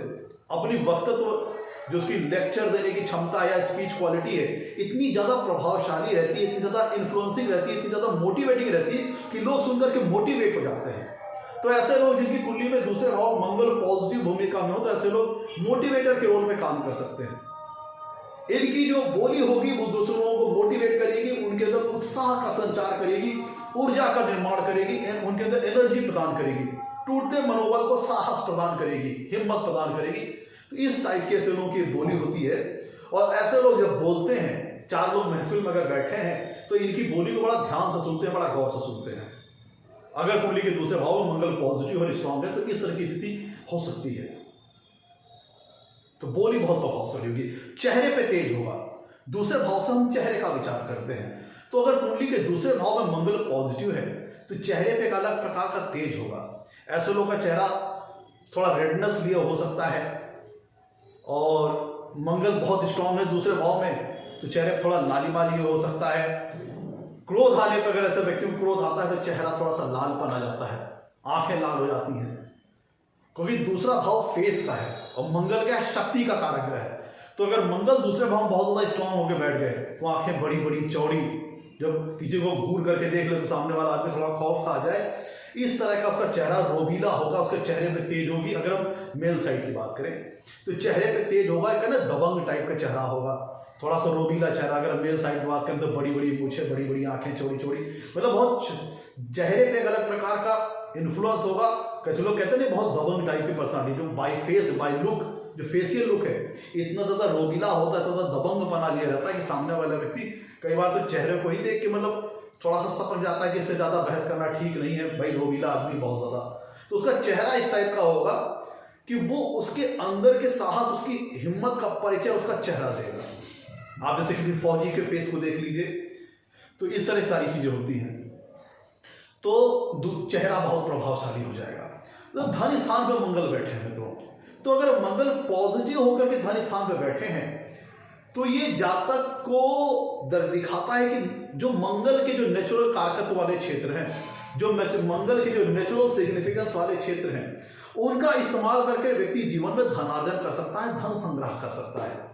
अपनी वक्तत्व जो उसकी लेक्चर देने की क्षमता या स्पीच क्वालिटी है, इतनी ज़्यादा प्रभावशाली रहती है, इतनी ज़्यादा इन्फ्लुएंसिंग रहती है, इतनी ज़्यादा मोटिवेटिंग रहती है कि लोग सुनकर के मोटिवेट हो जाते हैं। तो ऐसे लोग जिनकी कुंडली में दूसरे भाव मंगल पॉजिटिव भूमिका में हो, तो ऐसे लोग मोटिवेटर के रोल पे काम कर सकते हैं। इनकी जो बोली होगी वो दूसरों को मोटिवेट करेगी, उनके अंदर उत्साह का संचार करेगी, ऊर्जा का निर्माण करेगी, उनके अंदर एनर्जी प्रदान करेगी, टूटते मनोबल को साहस प्रदान करेगी, हिम्मत प्रदान करेगी। तो इस टाइप के ऐसे लोगों की बोली होती है। और ऐसे लोग जब बोलते हैं, चार लोग महफिल में अगर बैठे हैं तो इनकी बोली को बड़ा ध्यान से सुनते हैं, बड़ा गौर से सुनते हैं। अगर कुंडली के दूसरे भाव में मंगल पॉजिटिव और स्ट्रांग है तो इस तरह की स्थिति हो सकती है। तो बोली बहुत प्रभावशाली होगी, चेहरे पे तेज होगा। दूसरे भाव से हम चेहरे का विचार करते हैं, तो अगर कुंडली के दूसरे भाव में मंगल पॉजिटिव है तो चेहरे पे एक अलग प्रकार का तेज होगा। ऐसे लोगों का चेहरा थोड़ा रेडनेस लिए हो सकता है, और मंगल बहुत स्ट्रांग है दूसरे भाव में तो चेहरे पर थोड़ा लालिमा लिए हो सकता है। क्रोध आने पर, अगर ऐसे व्यक्ति को क्रोध आता है तो चेहरा थोड़ा सा लालपन आ जाता है, आंखें लाल हो जाती हैं, क्योंकि दूसरा भाव फेस का है और मंगल क्या है, शक्ति का कारक ग्रह है। तो अगर मंगल दूसरे भाव में बहुत ज्यादा स्ट्रांग होकर बैठ गए तो आंखें बड़ी बड़ी चौड़ी, जब किसी को घूर करके देख ले तो सामने वाला आदमी थोड़ा खौफ खा जाए, इस तरह का उसका चेहरा रोबीला होगा, उसके चेहरे पे तेज होगी। अगर हम मेल साइड की बात करें तो चेहरे पे तेज होगा, एक ना दबंग टाइप का चेहरा होगा, थोड़ा सा रोबीला चेहरा। अगर मेल साइड की बात करें तो बड़ी बड़ी मूछें, बड़ी बड़ी आंखें, चौड़ी चौड़ी, मतलब बहुत चेहरे पे एक अलग प्रकार का इन्फ्लुएंस होगा। कुछ लोग कहते हैं बहुत दबंग टाइप की पर्सनालिटी, जो बाय फेस, बाय लुक, जो फेसियल लुक है इतना ज़्यादा रोबीला होता है, तो दबंग बना लिया जाता है कि सामने वाला व्यक्ति कई बार तो चेहरे को ही देख के मतलब थोड़ा सा सपक जाता है कि इससे ज़्यादा बहस करना ठीक नहीं है, भाई रोबीला आदमी बहुत ज़्यादा। तो उसका चेहरा इस टाइप का होगा कि वो उसके अंदर के साहस, उसकी हिम्मत का परिचय उसका चेहरा देगा। आप जैसे किसी फौजी के फेस को देख लीजिए, तो इस तरह सारी चीज़ें होती हैं, तो चेहरा बहुत प्रभावशाली हो जाएगा। तो धन स्थान पर मंगल बैठे हैं मित्रों, तो अगर मंगल पॉजिटिव होकर के धन स्थान पर बैठे हैं तो ये जातक को दिखाता है कि जो मंगल के जो नेचुरल कारकत्व वाले क्षेत्र हैं जो मंगल के जो नेचुरल सिग्निफिकेंस वाले क्षेत्र हैं उनका इस्तेमाल करके व्यक्ति जीवन में धनार्जन कर सकता है, धन संग्रह कर सकता है।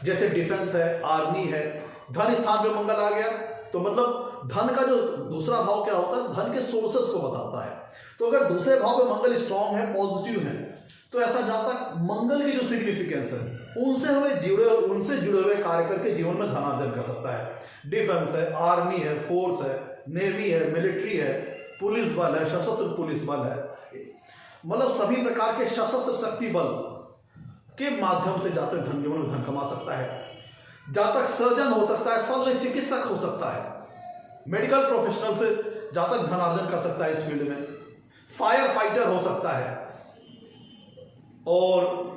जैसे डिफेंस है, आर्मी है, धन स्थान पे मंगल आ गया तो मतलब धन का जो दूसरा भाव क्या होता है, धन के सोर्सेस को बताता है। तो अगर दूसरे भाव पे मंगल स्ट्रांग है, पॉजिटिव है, तो ऐसा जातक मंगल की जो सिग्निफिकेंस है उनसे जुड़े हुए कार्य करके जीवन में धनार्जन कर सकता है। डिफेंस है, आर्मी है, फोर्स है, नेवी है, मिलिट्री है, पुलिस बल है, सशस्त्र पुलिस बल है, मतलब सभी प्रकार के सशस्त्र शक्ति बल के माध्यम से जातक धन जीवन में धन कमा सकता है। जातक सर्जन हो सकता है, शल्य चिकित्सक हो सकता है, मेडिकल प्रोफेशनल से जातक धनार्जन कर सकता है इस फील्ड में, फायर फाइटर हो सकता है, और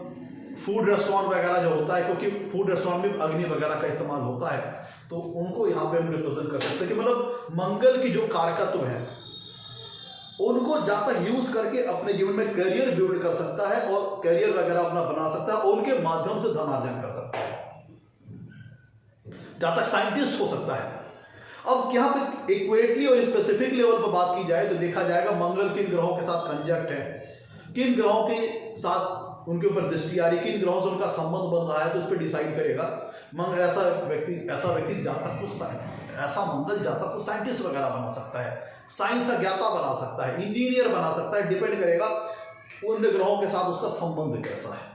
फूड रेस्टोरेंट वगैरह जो होता है, क्योंकि फूड रेस्टोरेंट में अग्नि वगैरह का इस्तेमाल होता है, तो उनको यहाँ पे हम रिप्रेजेंट कर सकते हैं कि मतलब मंगल की जो कारकत्व है उनको जातक यूज करके अपने जीवन में करियर बिल्ड कर सकता है और करियर वगैरह अपना बना सकता है और उनके माध्यम से धनार्जन कर सकता है। जातक साइंटिस्ट हो सकता है। अब यहाँ पे एक्यूरेटली और स्पेसिफिक लेवल पर बात की जाए तो देखा जाएगा मंगल किन ग्रहों के साथ कंजक्ट है, किन ग्रहों के साथ उनके ऊपर दृष्टि आ रही, किन ग्रहों से उनका संबंध बन रहा है, तो उस पर डिसाइड करेगा मंगल ऐसा व्यक्ति जातक को ऐसा मंगल जातक को साइंटिस्ट वगैरह बना सकता है, साइंस का ज्ञाता बना सकता है, इंजीनियर बना सकता है, डिपेंड करेगा उन ग्रहों के साथ उसका संबंध कैसा है।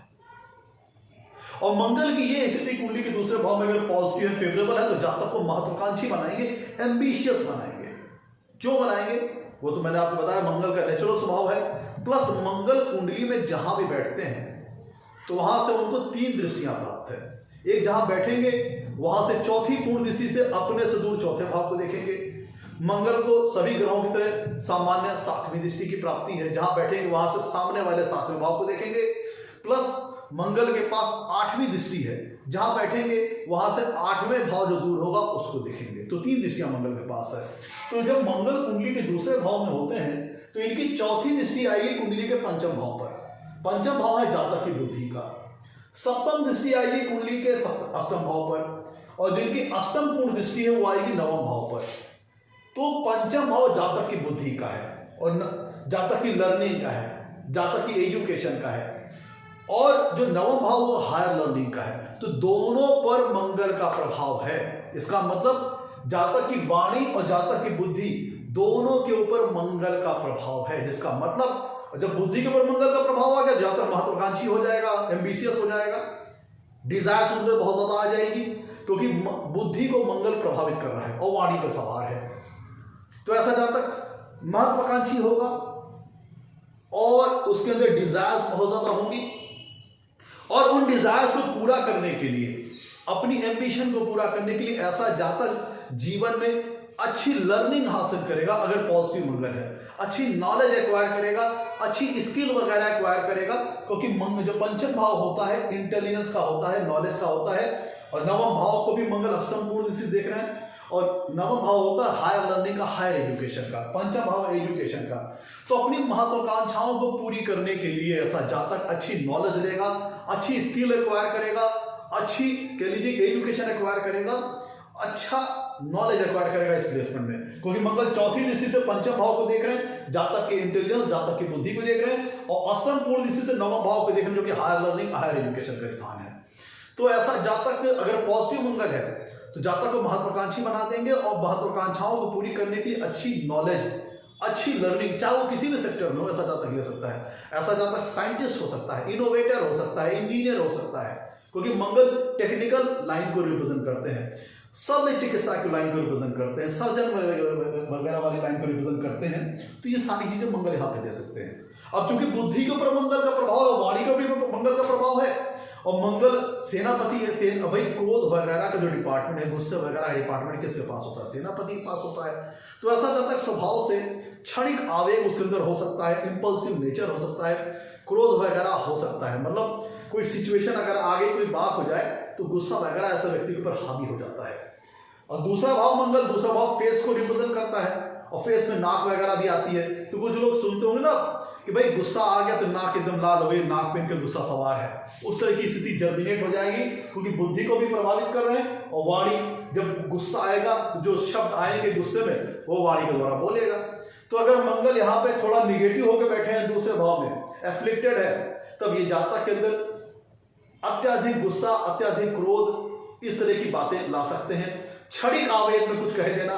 और मंगल की ये स्थिति कुंडली के दूसरे भाव में अगर पॉजिटिव है, फेवरेबल है, तो जातक को महत्वाकांक्षी बनाएंगे, एम्बिशियस बनाएंगे। क्यों बनाएंगे वो तो मैंने आपको बताया, मंगल का नेचुरल स्वभाव है, प्लस मंगल कुंडली में जहां भी बैठते हैं तो वहां से उनको 3 दृष्टियां प्राप्त है। एक जहां बैठेंगे वहां से चौथी पूर्ण दृष्टि से अपने से दूर चौथे भाव को देखेंगे। मंगल को सभी ग्रहों की तरह सामान्य 7वीं दृष्टि की प्राप्ति है, जहां बैठेंगे वहां से सामने वाले 7वें भाव को देखेंगे, प्लस मंगल के पास 8वीं दृष्टि है, जहां बैठेंगे वहां से 8वें भाव जो दूर होगा उसको देखेंगे। तो 3 दृष्टियां मंगल के पास है। तो जब मंगल कुंडली के दूसरे भाव में होते हैं तो इनकी चौथी दृष्टि आएगी कुंडली के पंचम भाव पर। पंचम भाव है जातक की बुद्धि का। सप्तम दृष्टि आएगी कुंडली के अष्टम भाव पर, और जिनकी अष्टम पूर्ण दृष्टि है वो आएगी नवम भाव पर। तो पंचम भाव जातक की बुद्धि का है और जातक की लर्निंग का है, जातक की एजुकेशन का है, और जो नवम भाव वो हायर लर्निंग का है। तो दोनों पर मंगल का प्रभाव है। इसका मतलब जातक की वाणी और जातक की बुद्धि दोनों के ऊपर मंगल का प्रभाव है, जिसका मतलब जब बुद्धि के ऊपर मंगल का प्रभाव आ गया, जातक महत्वाकांक्षी हो जाएगा, एम्बिशियस हो जाएगा, डिजायर्स उसमें बहुत ज्यादा आ जाएगी, क्योंकि बुद्धि को मंगल प्रभावित कर रहा है और वाणी पर सवार है। तो ऐसा जातक महत्वाकांक्षी होगा और उसके अंदर डिजायर्स बहुत ज्यादा होंगी, और उन डिजायर्स को पूरा करने के लिए, अपनी एम्बिशन को पूरा करने के लिए ऐसा जातक जीवन में अच्छी लर्निंग हासिल करेगा अगर पॉजिटिव मंगल है, अच्छी नॉलेज एक्वायर करेगा, अच्छी स्किल वगैरह एक्वायर करेगा, क्योंकि मंगल जो पंचम भाव होता है इंटेलिजेंस का होता है, नॉलेज का होता है, और नवम भाव को भी मंगल अष्टम पूर्ण दृष्टि देख रहे हैं, और नवम भाव होता है हायर लर्निंग का, हायर एजुकेशन का, पंचम भाव एजुकेशन का। तो अपनी महत्वाकांक्षाओं को पूरी करने के लिए ऐसा जातक अच्छी नॉलेज लेगा, अच्छी स्किल एक्वायर करेगा, अच्छी कह लीजिए एजुकेशन एक्वायर करेगा, अच्छा नॉलेज एक्वायर करेगा इस प्लेसमेंट में, क्योंकि मंगल चौथी दृष्टि से पंचम भाव को देख रहे हैं, जातक के इंटेलिजेंस, जातक की बुद्धि को देख रहे हैं, और अष्टम पूर्ण दृष्टि से नवम भाव को देख रहे हैं, जो कि हायर लर्निंग, हायर एजुकेशन का स्थान है। तो ऐसा जातक अगर पॉजिटिव मंगल है तो जातक को महत्वाकांक्षी बना देंगे, और महत्वाकांक्षाओं को पूरी करने के लिए अच्छी नॉलेज, अच्छी लर्निंग, चाहे वो किसी भी सेक्टर में हो, ऐसा जातक ले सकता है। ऐसा जातक साइंटिस्ट हो सकता है, इनोवेटर हो सकता है, इंजीनियर हो सकता है, क्योंकि मंगल टेक्निकल लाइन को रिप्रेजेंट करते हैं, शल्य चिकित्सा की लाइन को रिप्रेजेंट करते हैं, सर्जन वगैरह वाली लाइन को रिप्रेजेंट करते हैं। तो ये सारी चीजें मंगल यहाँ पे दे सकते हैं। अब चूंकि बुद्धि के ऊपर मंगल का प्रभाव है, वाणी का भी मंगल का प्रभाव है, और मंगल सेनापति है, भाई क्रोध वगैरह का जो डिपार्टमेंट है, गुस्से वगैरह का डिपार्टमेंट किसके पास होता है? सेनापति के पास होता है। तो ऐसा जातक स्वभाव से क्षणिक आवेग उसके अंदर हो सकता है, इंपल्सिव नेचर हो सकता है, क्रोध वगैरह हो सकता है, मतलब कोई सिचुएशन अगर आगे कोई बात हो जाए तो गुस्सा वगैरह ऐसे व्यक्ति के ऊपर हावी हो जाता है। और दूसरा भाव मंगल, दूसरा भाव फेस को रिप्रेजेंट करता है, और फेस में नाक वगैरह भी आती है। तो कुछ लोग सुनते होंगे ना कि भाई गुस्सा आ गया तो नाक एकदम लाल हो गई, नाक पे इनका गुस्सा सवार है, उस तरह की स्थिति जर्मिनेट हो जाएगी, क्योंकि बुद्धि को भी प्रभावित कर रहे हैं, और वाणी जब गुस्सा आएगा जो शब्द आएंगे गुस्से में वो वाणी के द्वारा बोलेगा। तो अगर मंगल यहाँ पे थोड़ा निगेटिव होकर बैठे हैं दूसरे भाव में, एफ्लिक्टेड है, तब ये जातक के अंदर अत्यधिक गुस्सा, अत्यधिक क्रोध, इस तरह की बातें ला सकते हैं। क्षणिक आवेग में कुछ कह देना,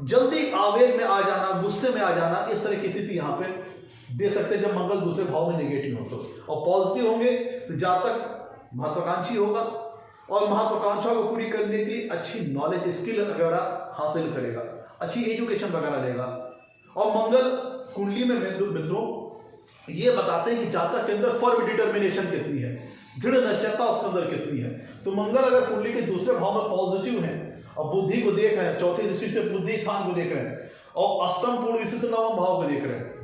जल्दी आवेग में आ जाना, गुस्से में आ जाना, इस तरह की स्थिति यहाँ पे दे सकते हैं जब मंगल दूसरे भाव में निगेटिव हो तो। और पॉजिटिव होंगे तो जातक महत्वाकांक्षी होगा और महत्वाकांक्षा को पूरी करने के लिए अच्छी नॉलेज, स्किल वगैरह हासिल करेगा, अच्छी एजुकेशन वगैरह लेगा। और मंगल कुंडली में मित्रों ये बताते हैं कि जातक के अंदर फर्म डिटर्मिनेशन कितनी है, दृढ़ निश्चयता उसके अंदर कितनी है। तो मंगल अगर कुंडली के दूसरे भाव में पॉजिटिव है और बुद्धि को देख रहे हैं, चौथी दृष्टि से बुद्धि स्थान को देख रहे हैं और अष्टम पूर्ण दृष्टि से नवम भाव को देख रहे हैं,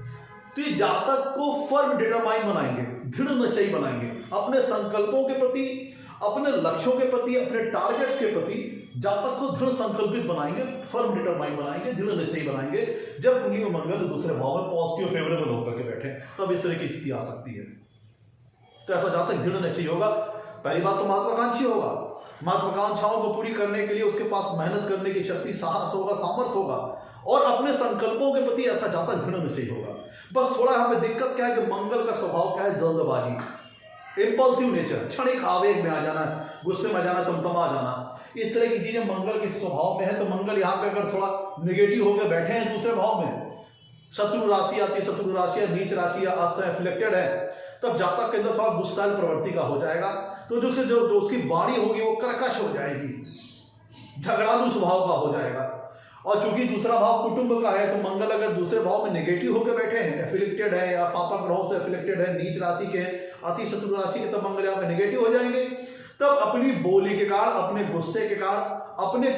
तो ये जातक को फर्म डिटरमाइन बनाएंगे, दृढ़ निश्चयी बनाएंगे अपने संकल्पों के प्रति, अपने लक्ष्यों के प्रति, अपने टारगेट्स के प्रति। जातक को दृढ़ संकल्पित बनाएंगे, फर्म डिटरमाइन बनाएंगे, दृढ़ निश्चयी बनाएंगे जब कुंडली में मंगल दूसरे भाव में पॉजिटिव फेवरेबल होकर के बैठे, तब इस तरह की स्थिति आ सकती है। तो ऐसा जातक दृढ़ निश्चयी होगा। पहली बात तो महत्वाकांक्षी होगा, महत्वाकांक्षाओं को पूरी करने के लिए उसके पास मेहनत करने की शक्ति, साहस होगा, सामर्थ्य होगा और अपने संकल्पों के प्रति ऐसा जातक दृढ़ निश्चयी होगा। बस थोड़ा यहाँ पे दिक्कत क्या है कि मंगल का स्वभाव क्या है, जल्दबाजी, इंपल्सिव नेचर, क्षणिक आवेग में आ जाना, गुस्से में आ जाना, तमतमा जाना, इस तरह की चीजें मंगल के स्वभाव में है। तो मंगल यहाँ पे अगर थोड़ा निगेटिव होकर बैठे हैं दूसरे भाव में, शत्रु राशि आती है, शत्रु राशि या नीच राशि या अस्त एफ्लेक्टेड है, तब जातक के अंदर थोड़ा गुस्सैल प्रवृत्ति का हो जाएगा। तो जो उसकी वाणी होगी वो कर्कश हो जाएगी, झगड़ालू स्वभाव का हो जाएगा। और चूंकि दूसरा भाव कुटुंब का है, तो मंगल अगर दूसरे भाव में नेगेटिव होकर बैठे हैं, एफिलिक्टेड है या पापा ग्रहों से एफिलिक्टेड है, नीच राशि के हैं, अति शत्रु राशि के, तब मंगल यहाँ पे नेगेटिव हो जाएंगे। तब अपनी बोली के कारण, अपने गुस्से के कारण, अपने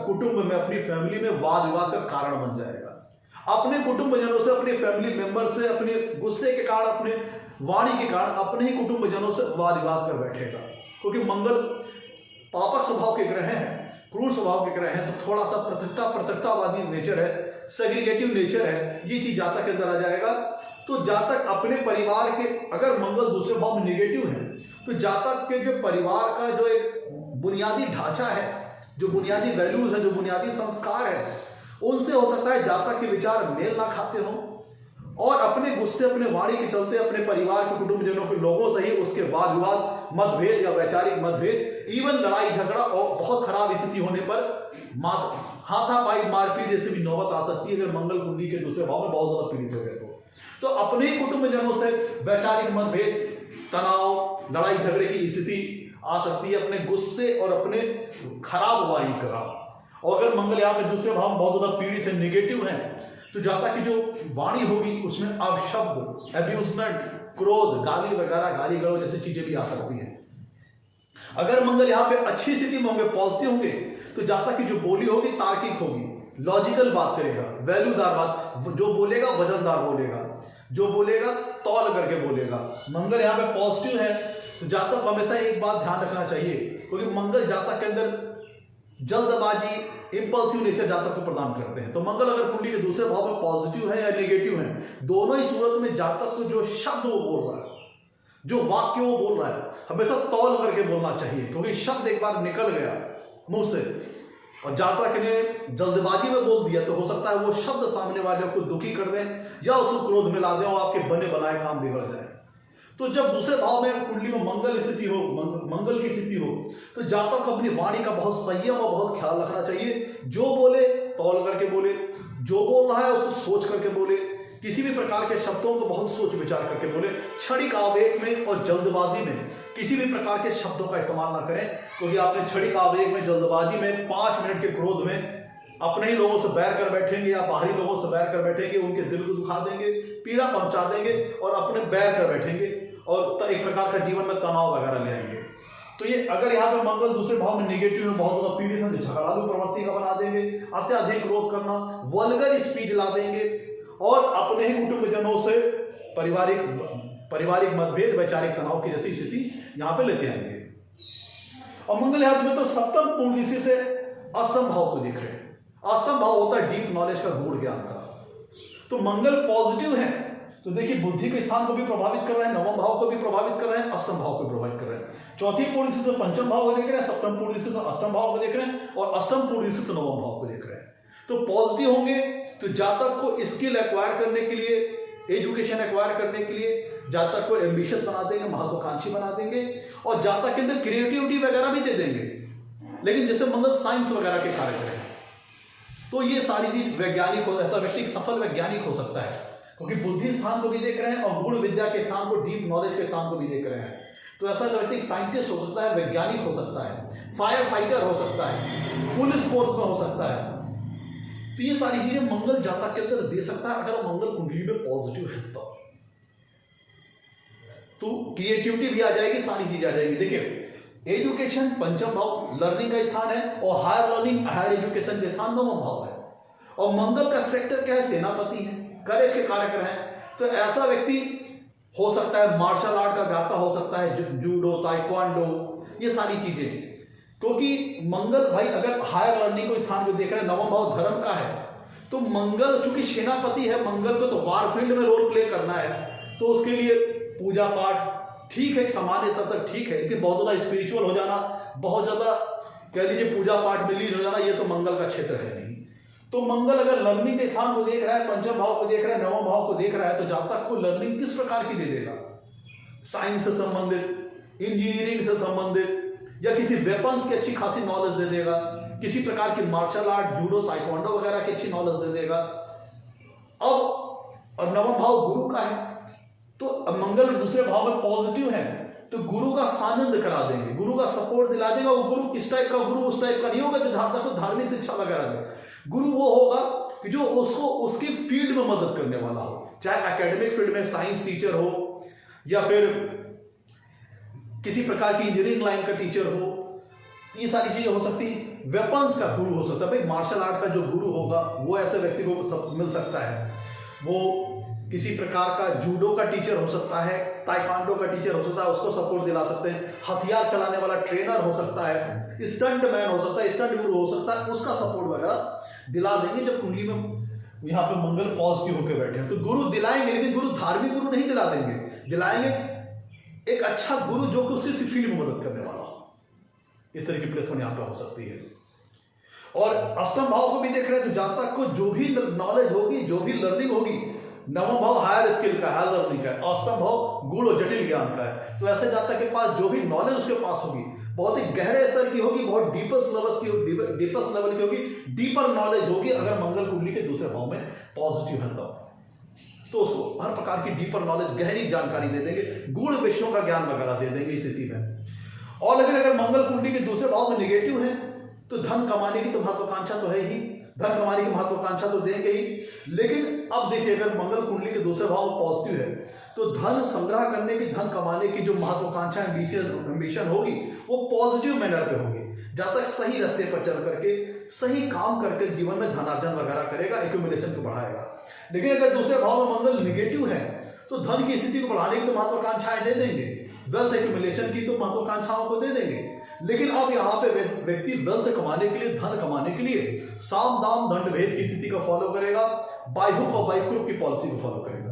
कुटुंब में, अपनी फैमिली में वाद विवाद का कारण बन जाएगा। अपने कुटुंबजनों से, अपने फैमिली मेंबर से, अपने गुस्से के कारण, अपने वाणी के कारण, अपने ही कुटुंबजनों से वाद विवाद कर बैठेगा। क्योंकि मंगल पापक स्वभाव के ग्रह हैं, क्रूर स्वभाव के ग्रह हैं, तो थोड़ा सा पृथकतावादी नेचर है, सेग्रीगेटिव नेचर है, ये चीज जातक के अंदर आ जाएगा। तो जातक अपने परिवार के, अगर मंगल दूसरे भाव में निगेटिव है, तो जातक के जो परिवार का जो एक बुनियादी ढांचा है, जो बुनियादी वैल्यूज है, जो बुनियादी संस्कार है, उनसे हो सकता है जातक के विचार मेल ना खाते हो और अपने गुस्से, अपने वाणी के चलते अपने परिवार के, कुटुंबजनों के लोगों से ही उसके वाद विवाद, मतभेद या वैचारिक मतभेद, इवन लड़ाई झगड़ा और बहुत खराब स्थिति होने पर हाथापाई, मारपीट जैसे भी नौबत आ सकती है अगर मंगल कुंडली के दूसरे भाव में बहुत ज्यादा पीड़ित हो गए तो अपने ही कुटुंबजनों से वैचारिक मतभेद, तनाव, लड़ाई झगड़े की स्थिति आ सकती है अपने गुस्से और अपने खराब वाणी का। और अगर मंगल यहाँ पे दूसरे भाव में बहुत ज्यादा पीड़ित है, निगेटिव है, तो जातक की जो वाणी होगी उसमें अपशब्द, एब्यूजमेंट, क्रोध, गाली वगैरह, गाली गलौज जैसी चीजें भी आ सकती हैं। अगर मंगल यहाँ पे अच्छी स्थिति में होंगे, पॉजिटिव होंगे, तो जातक की जो बोली होगी तार्किक होगी, लॉजिकल बात करेगा, वैल्यूदार बात, जो बोलेगा वजनदार बोलेगा, जो बोलेगा तौल करके बोलेगा। मंगल यहाँ पे पॉजिटिव है, तो जातक को हमेशा एक बात ध्यान रखना चाहिए, क्योंकि मंगल जातक के अंदर जल्दबाजी, इंपल्सिव नेचर जातक को प्रदान करते हैं। तो मंगल अगर कुंडली के दूसरे भाव में पॉजिटिव है या नेगेटिव है, दोनों ही सूरत में जातक को जो शब्द वो बोल रहा है, जो वाक्य वो बोल रहा है, हमेशा तौल करके बोलना चाहिए, क्योंकि शब्द एक बार निकल गया मुंह से और जातक ने जल्दबाजी में बोल दिया, तो हो सकता है वो शब्द सामने वाले को दुखी कर दें या उसको क्रोध में ला दें और आपके बने बनाए काम बिगड़ जाए। तो जब दूसरे भाव में कुंडली में मंगल स्थिति हो, मंगल की स्थिति हो, तो जातक को अपनी वाणी का बहुत संयम और बहुत ख्याल रखना चाहिए। जो बोले तौल करके बोले, जो बोल रहा है उसको सोच करके बोले, किसी भी प्रकार के शब्दों को बहुत सोच विचार करके बोले। क्षणिक आवेग में और जल्दबाजी में किसी भी प्रकार के शब्दों का इस्तेमाल ना करें, क्योंकि आपने क्षणिक आवेग में, जल्दबाजी में, 5 मिनट के क्रोध में अपने ही लोगों से बैर कर बैठेंगे या बाहरी लोगों से बैर कर बैठेंगे, उनके दिल को दुखा देंगे, पीड़ा पहुंचा देंगे और अपने बैर कर बैठेंगे और एक प्रकार का जीवन में तनाव वगैरह ले आएंगे। तो ये अगर यहाँ पे मंगल दूसरे भाव में निगेटिव में बहुत ज्यादा पीड़ित है, झगड़ालू प्रवृत्ति का बना देंगे, अत्यधिक क्रोध करना, वल्गर स्पीच ला देंगे और अपने ही कुटुंबजनों से पारिवारिक मतभेद, वैचारिक तनाव की जैसी स्थिति यहाँ पे लेते आएंगे। और मंगल यहाँ में तो सप्तम पूर्ण दृष्टि से अष्टम भाव को देख रहे हैं। अष्टम भाव होता है डीप नॉलेज का, गूढ़ ज्ञान का। तो मंगल पॉजिटिव है तो देखिए बुद्धि के स्थान को भी प्रभावित कर रहे हैं, नवम भाव को भी प्रभावित कर रहे हैं, अष्टम भाव को प्रभावित कर रहे हैं। चौथी पूर्ण दृष्टि से पंचम भाव को देख रहे हैं, सप्तम पूर्ण दृष्टि से अष्टम भाव को देख रहे हैं और अष्टम पूर्ण दृष्टि से नवम भाव को देख रहे हैं। तो पॉजिटिव होंगे तो जातक को स्किल एक्वायर करने के लिए, एजुकेशन एक्वायर करने के लिए जातक को एम्बिशियस बना देंगे, महत्वाकांक्षी बना देंगे, और जातक के अंदर क्रिएटिविटी वगैरह भी दे देंगे। लेकिन जैसे मंगल साइंस वगैरह के कारक है, तो ये सारी चीज वैज्ञानिक हो, ऐसा व्यक्ति सफल वैज्ञानिक हो सकता है, क्योंकि बुद्धि स्थान को भी देख रहे हैं और गुण विद्या के स्थान को, डीप नॉलेज के स्थान को भी देख रहे हैं। तो ऐसा व्यक्ति साइंटिस्ट हो सकता है, वैज्ञानिक हो सकता है, फायर फाइटर हो सकता है, पुलिस फोर्स में हो सकता है। तो ये सारी चीजें मंगल जातक के अंदर दे सकता है, अगर मंगल कुंडली में पॉजिटिव है तो क्रिएटिविटी भी आ जाएगी, सारी चीजें आ जाएगी। देखिए एजुकेशन पंचम भाव लर्निंग का स्थान है, और हायर लर्निंग, हायर एजुकेशन के स्थान नवम भाव है, और मंगल का सेक्टर क्या है, सेनापति है, करेज के कारक हैं। तो ऐसा व्यक्ति हो सकता है मार्शल आर्ट का ज्ञाता हो सकता है, जूडो, ताइक्वांडो, ये सारी चीजें, क्योंकि मंगल भाई अगर हायर लर्निंग को स्थान को देख रहे हैं, नवम भाव धर्म का है, तो मंगल चूंकि सेनापति है, मंगल को तो वार फील्ड में रोल प्ले करना है, तो उसके लिए पूजा पाठ ठीक है, सामान्य स्तर तक ठीक है, लेकिन बहुत ज्यादा स्पिरिचुअल हो जाना, बहुत ज्यादा कह लीजिए पूजा पाठ में लीन हो जाना, ये तो मंगल का क्षेत्र है नहीं। तो मंगल अगर लर्निंग के स्थान को देख रहा है, पंचम भाव को देख रहा है, नवम भाव को देख रहा है, तो जातक को लर्निंग किस प्रकार की दे देगा, साइंस से संबंधित, इंजीनियरिंग से संबंधित, या किसी वेपन्स की अच्छी खासी नॉलेज दे देगा, किसी प्रकार की मार्शल आर्ट, जूडो, ताइक्वांडो वगैरह की अच्छी नॉलेज दे देगा। अब नवम भाव गुरु का है, तो अब मंगल दूसरे भाव में पॉजिटिव है, तो गुरु का सानिध्य करा देंगे, गुरु का सपोर्ट दिला देगा। वो गुरु किस टाइप का, गुरु उस टाइप का नहीं होगा जो जातक को धार्मिक शिक्षा वगैरह दे। गुरु वो होगा कि जो उसको उसकी फील्ड में मदद करने वाला हो, चाहे एकेडमिक फील्ड में साइंस टीचर हो, या फिर किसी प्रकार की इंजीनियरिंग लाइन का टीचर हो, ये सारी चीजें हो सकती है। वेपन्स का गुरु हो सकता है, भाई मार्शल आर्ट का जो गुरु होगा वो ऐसे व्यक्ति को मिल सकता है, वो किसी प्रकार का जूडो का टीचर हो सकता है, ताइक्वांडो का टीचर हो सकता है, उसको सपोर्ट दिला सकते हैं, हथियार चलाने वाला ट्रेनर हो सकता है, स्टंट मैन हो सकता है, स्टंट गुरु हो सकता है, उसका सपोर्ट वगैरह दिला देंगे जब कुंडली में यहाँ पे मंगल पॉजिटिव होकर बैठे हैं। तो गुरु दिलाएंगे, लेकिन गुरु धार्मिक गुरु नहीं दिला देंगे, दिलाएंगे एक अच्छा गुरु जो कि उसकी फील्ड में मदद करने वाला हो। इस तरह की प्लेसमेंट यहाँ पे हो सकती है। और अष्टम भाव को भी देख रहे हैं, तो जातक को जो भी नॉलेज होगी, जो भी लर्निंग होगी, नवम भाव हायर स्किल का, हायर लर्निंग का है, अष्टम भाव गूढ़ और जटिल ज्ञान का है। तो ऐसे जातक के पास जो भी नॉलेज उसके पास होगी बहुत ही गहरे स्तर की होगी, बहुत डीपेस्ट लेवल की होगी, डीपर नॉलेज होगी। अगर मंगल कुंडली के दूसरे भाव में पॉजिटिव है तो उसको हर प्रकार की डीपर नॉलेज, गहरी जानकारी दे देंगे, गूढ़ विषयों का ज्ञान वगैरह दे देंगे इस स्थिति में। और लेकिन अगर मंगल कुंडली के दूसरे भाव में निगेटिव है तो धन कमाने की तो महत्वाकांक्षा तो है ही, धन कमाने की महत्वाकांक्षा तो देंगे ही। लेकिन अब देखिए अगर मंगल कुंडली के दूसरे भाव में पॉजिटिव है तो धन संग्रह करने की, धन कमाने की जो महत्वाकांक्षा, एम्बिशन होगी वो पॉजिटिव मैनर पे होगी। जब तक सही रास्ते पर चल करके, सही काम करके जीवन में धनार्जन वगैरह करेगा, एक्यूमुलेशन को बढ़ाएगा। लेकिन अगर दूसरे भाव में मंगल निगेटिव है तो धन की स्थिति को बढ़ाने की तो महत्वाकांक्षाएं दे देंगे, वेल्थ एक्यूमुलेशन की तो महत्वाकांक्षाओं को दे देंगे। लेकिन अब यहाँ पे व्यक्ति वेल्थ कमाने के लिए, धन कमाने के लिए साम दाम दंड भेद की स्थिति को फॉलो करेगा, बाय हुक और बाय क्रुक की पॉलिसी को फॉलो करेगा।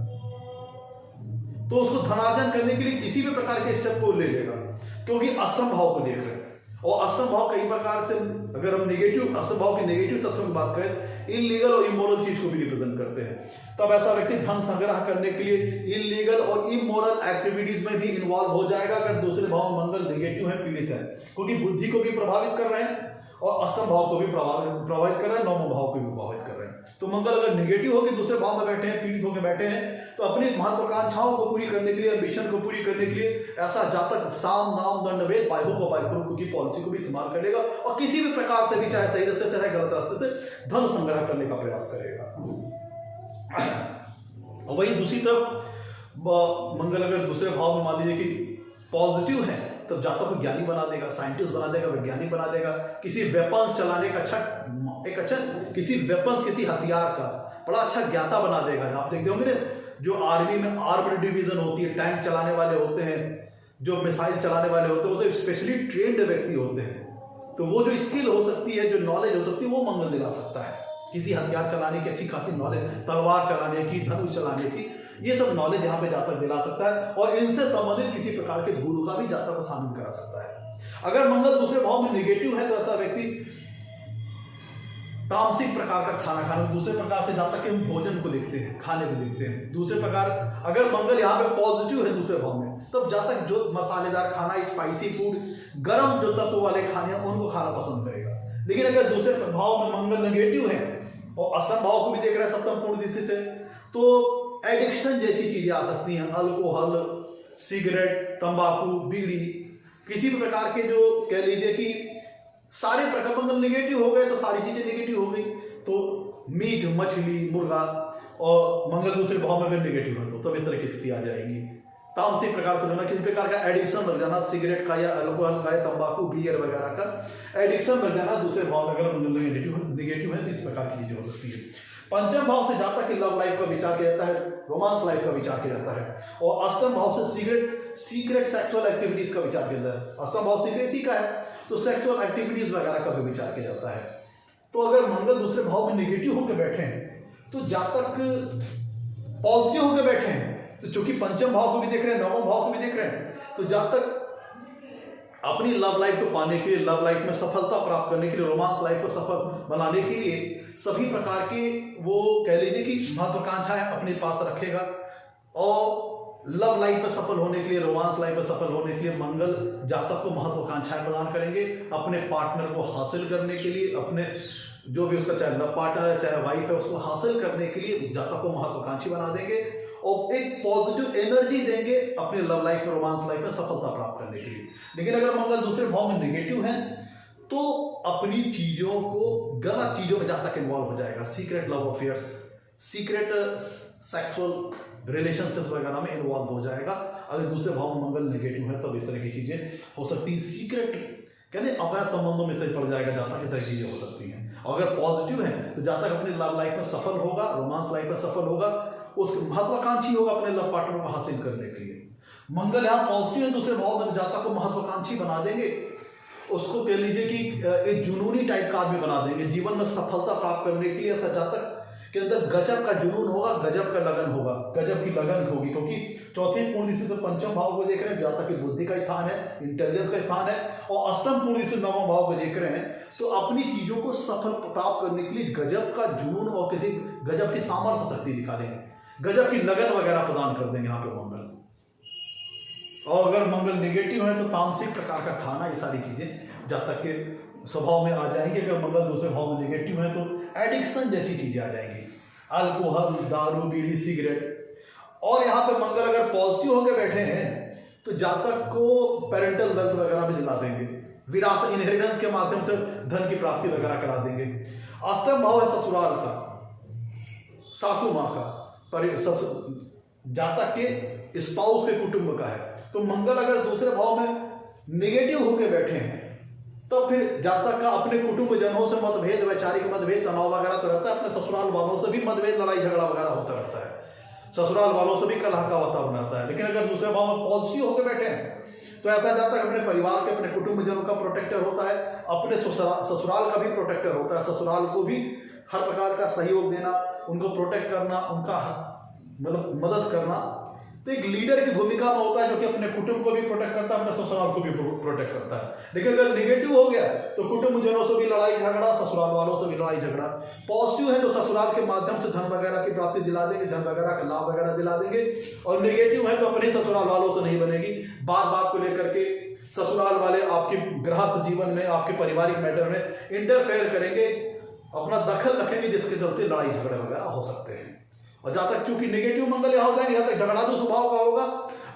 तो उसको धनार्जन करने के लिए किसी भी प्रकार के स्टेप को ले लेगा, क्योंकि अष्टम भाव को देख रहे हैं। और अष्टम भाव कई प्रकार से, अगर हम नेगेटिव, अष्टम भाव के नेगेटिव तत्वों की बात करें, इलीगल और इमोरल चीज को भी रिप्रेजेंट करते हैं। तब ऐसा व्यक्ति धन संग्रह करने के लिए इलीगल और इमोरल एक्टिविटीज में भी इन्वॉल्व हो जाएगा अगर दूसरे भाव में मंगल नेगेटिव है, पीड़ित है, क्योंकि बुद्धि को भी प्रभावित कर रहे हैं और अष्टम भाव को भी प्रभावित कर रहे हैं, नवम भाव को भी प्रभावित कर रहे हैं। तो मंगल अगर नेगेटिव होकर दूसरे भाव में बैठे हैं, पीड़ित होकर बैठे हैं, तो अपनी महत्वाकांक्षाओं को पूरी करने के लिए, एम्बिशन को पूरी करने के लिए ऐसा जातक साम दाम दंड भेद, बाय हुक और बाय क्रुक की पॉलिसी को भी इस्तेमाल करेगा और किसी भी प्रकार से भी, चाहे सही रास्ते से चाहे गलत रास्ते से, धन संग्रह करने का प्रयास करेगा। और वही दूसरी तरफ मंगल अगर दूसरे भाव में मान लीजिए कि पॉजिटिव है तब जातक को ज्ञानी बना देगा, साइंटिस्ट बना देगा, वैज्ञानिक बना देगा, किसी वेपन्स चलाने का किसी वेपन्स, किसी हथियार का बड़ा अच्छा ज्ञाता बना देगा। आप देखते होंगे ना, जो आर्मी में आर्मड डिवीजन होती है, टैंक चलाने वाले होते हैं, जो मिसाइल चलाने वाले होते हैं, वो स्पेशली ट्रेन्ड व्यक्ति होते हैं। तो वो जो स्किल हो सकती है, जो नॉलेज हो सकती है, वो मंगल दिला सकता है। किसी हथियार चलाने की अच्छी खासी नॉलेज, तलवार चलाने की, धनुष चलाने की, ये सब नॉलेज यहाँ पे जातक दिला सकता है। और इनसे संबंधित किसी प्रकार के गुरु का भी जातक को शामिल करा सकता है। अगर मंगल दूसरे भाव में निगेटिव है तो ऐसा व्यक्ति तामसिक प्रकार का खाना खाना, दूसरे प्रकार से जहाँ तक कि हम भोजन को देखते हैं, खाने को देखते हैं। दूसरे प्रकार अगर मंगल यहाँ पे पॉजिटिव है दूसरे भाव में, तब जहाँ तक जो मसालेदार खाना, स्पाइसी फूड, गर्म जो तत्व वाले खाने हैं उनको खाना पसंद करेगा। लेकिन अगर दूसरे भाव में मंगल नेगेटिव है और अष्टम भाव को भी देख रहे हैं सप्तम पूर्ण दृष्टि से, तो एडिक्शन जैसी चीजें आ सकती हैं। अल्कोहल, सिगरेट, तंबाकू, बीड़ी, किसी भी प्रकार के जो कह लीजिए कि सारे प्रकार, मंगल नेगेटिव हो गए तो सारी चीजें नेगेटिव हो गई। तो मीट, मछली, मुर्गा, और मंगल दूसरे भाव में अगर नेगेटिव है तो इस तरह की स्थिति आ जाएगी। तामसिक प्रकार का जो ना किसी प्रकार का एडिक्शन लग जाना, सिगरेट का या अल्कोहल का या तंबाकू, बियर वगैरह का एडिक्शन लग जाना दूसरे भाव में अगर मंगल नेगेटिव है तो इस प्रकार की चीजें हो सकती है। पंचम भाव से जहाँ तक लव लाइफ का विचार किया जाता है, रोमांस लाइफ का विचार किया जाता है, और अष्टम भाव से सीक्रेट सेक्सुअल एक्टिविटीज का विचार किया जाता है। अष्टम भाव सीक्रेसी का है तो सेक्सुअल एक्टिविटीज वगैरह का भी विचार किया जाता है। तो अगर मंगल दूसरे भाव में नेगेटिव होकर बैठे हैं, तो जहाँ तक पॉजिटिव होकर बैठे हैं, तो चूंकि पंचम भाव को भी देख रहे हैं, नवम भाव को भी देख रहे हैं, तो जहाँ तक अपनी लव लाइफ को पाने के लिए, लव लाइफ में सफलता प्राप्त करने के लिए, रोमांस लाइफ को सफल बनाने के लिए सभी प्रकार के वो कह लीजिए कि महत्वाकांक्षाएं अपने पास रखेगा। और लव लाइफ में सफल होने के लिए, रोमांस लाइफ में सफल होने के लिए मंगल जातक को महत्वाकांक्षाएं प्रदान करेंगे अपने पार्टनर को हासिल करने के लिए। अपने जो भी उसका चाहे लव पार्टनर है चाहे वाइफ है, उसको हासिल करने के लिए जातक को महत्वाकांक्षी बना देंगे और एक पॉजिटिव एनर्जी देंगे अपने लव लाइफ में, रोमांस लाइफ में सफलता प्राप्त करने के लिए। लेकिन अगर मंगल दूसरे भाव में नेगेटिव है तो अपनी चीजों को गलत चीजों में जहाँ तक इन्वॉल्व हो जाएगा, secret love affairs, secret sexual relationships वगैरह में इन्वॉल्व हो जाएगा। अगर दूसरे भाव में मंगल नेगेटिव है तब इस तरह की चीजें हो सकती हैं। सीक्रेट कहने अवैध संबंधों में से पड़ जाएगा जहाँ तक इस तरह की चीजें हो सकती हैं। अगर पॉजिटिव है तो जहाँ तक अपनी लव लाइफ में सफल होगा, रोमांस लाइफ में सफल होगा, उस महत्वाकांक्षी होगा अपने लव पार्टनर को हासिल करने के लिए। मंगल यहाँ पॉजिटिव है दूसरे भाव में, जातक को महत्वाकांक्षी बना देंगे, उसको कह लीजिए कि एक जुनूनी टाइप का आदमी बना देंगे। जीवन में सफलता प्राप्त करने के लिए ऐसा जातक के अंदर गजब का जुनून होगा, गजब का लगन होगा, गजब की लगन होगी। क्योंकि चौथी पूर्ण दृष्टि से पंचम भाव को देख रहे हैं, जातक की बुद्धि का स्थान है, इंटेलिजेंस का स्थान है, और अष्टम पूर्ण दृष्टि से नवम भाव को देख रहे हैं, तो अपनी चीजों को सफल प्राप्त करने के लिए गजब का जुनून और किसी गजब की सामर्थ्य शक्ति दिखा देंगे, गजब की लगन वगैरह प्रदान कर देंगे यहाँ पे मंगल। और अगर मंगल नेगेटिव है तो तामसिक प्रकार का खाना, ये सारी चीजें जातक के स्वभाव में आ जाएंगी। अगर मंगल दूसरे भाव में नेगेटिव है तो एडिक्शन जैसी चीजें आ जाएंगी, अल्कोहल, दारू, बीड़ी, सिगरेट। और यहाँ पे मंगल अगर पॉजिटिव होकर बैठे हैं तो जातक को पेरेंटल वेल्थ वगैरह भी दिला देंगे, विरासत इनहेरिटेंस के माध्यम से धन की प्राप्ति वगैरह करा देंगे। अष्टम भाव है ससुराल का, सासू माँ का, जातक के स्पाउस के कुटुंब का है। तो मंगल अगर दूसरे भाव में नेगेटिव होकर बैठे हैं तो फिर जातक का अपने कुटुंब जनों से मतभेद, वैचारिक मतभेद, तनाव वगैरह तो रहता है, अपने ससुराल वालों से भी मतभेद, लड़ाई झगड़ा वगैरह होता रहता है, ससुराल वालों से भी कलह का वातावरण रहता है। लेकिन अगर दूसरे भाव में पॉजिटिव होकर बैठे हैं तो ऐसा जातक अपने परिवार के, अपने कुटुंब जनों का प्रोटेक्टर होता है, अपने ससुराल का भी प्रोटेक्टर होता है, ससुराल को भी हर प्रकार का सहयोग देना, उनको प्रोटेक्ट करना, उनका मतलब मदद करना। तो एक लीडर की भूमिका में होता है जो कि अपने कुटुंब को भी प्रोटेक्ट करता है, अपने ससुराल को भी प्रोटेक्ट करता है। लेकिन अगर नेगेटिव हो गया तो कुटुंब जनों से भी लड़ाई झगड़ा, ससुराल वालों से भी लड़ाई झगड़ा। पॉजिटिव है तो ससुराल के माध्यम से धन वगैरह की प्राप्ति दिला देंगे, धन वगैरह का लाभ वगैरह दिला देंगे। और नेगेटिव है तो अपने ससुराल वालों से नहीं बनेगी, बात को लेकर के ससुराल वाले आपके गृहस्थ जीवन में, आपके पारिवारिक मैटर में इंटरफेयर करेंगे, अपना दखल रखेंगे, जिसके चलते लड़ाई झगड़े वगैरह हो सकते हैं। और जहाँ तक चूंकि नेगेटिव मंगल यहाँ हो जाएंगे, जहाँ तक झगड़ालू स्वभाव का होगा,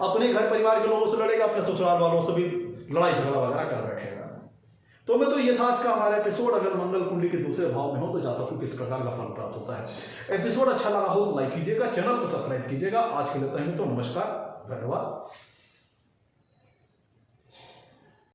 अपने घर परिवार के लोगों से लड़ेगा, अपने ससुराल वालों से भी लड़ाई झगड़ा वगैरह कर बैठेगा। तो मैं तो ये था आज का हमारा एपिसोड। अगर मंगल कुंडली के दूसरे भाव में हो तो जातक को किस प्रकार का फल प्राप्त होता है। एपिसोड अच्छा लगा हो तो लाइक कीजिएगा, चैनल को सब्सक्राइब कीजिएगा। आज के लिए तो नमस्कार, धन्यवाद।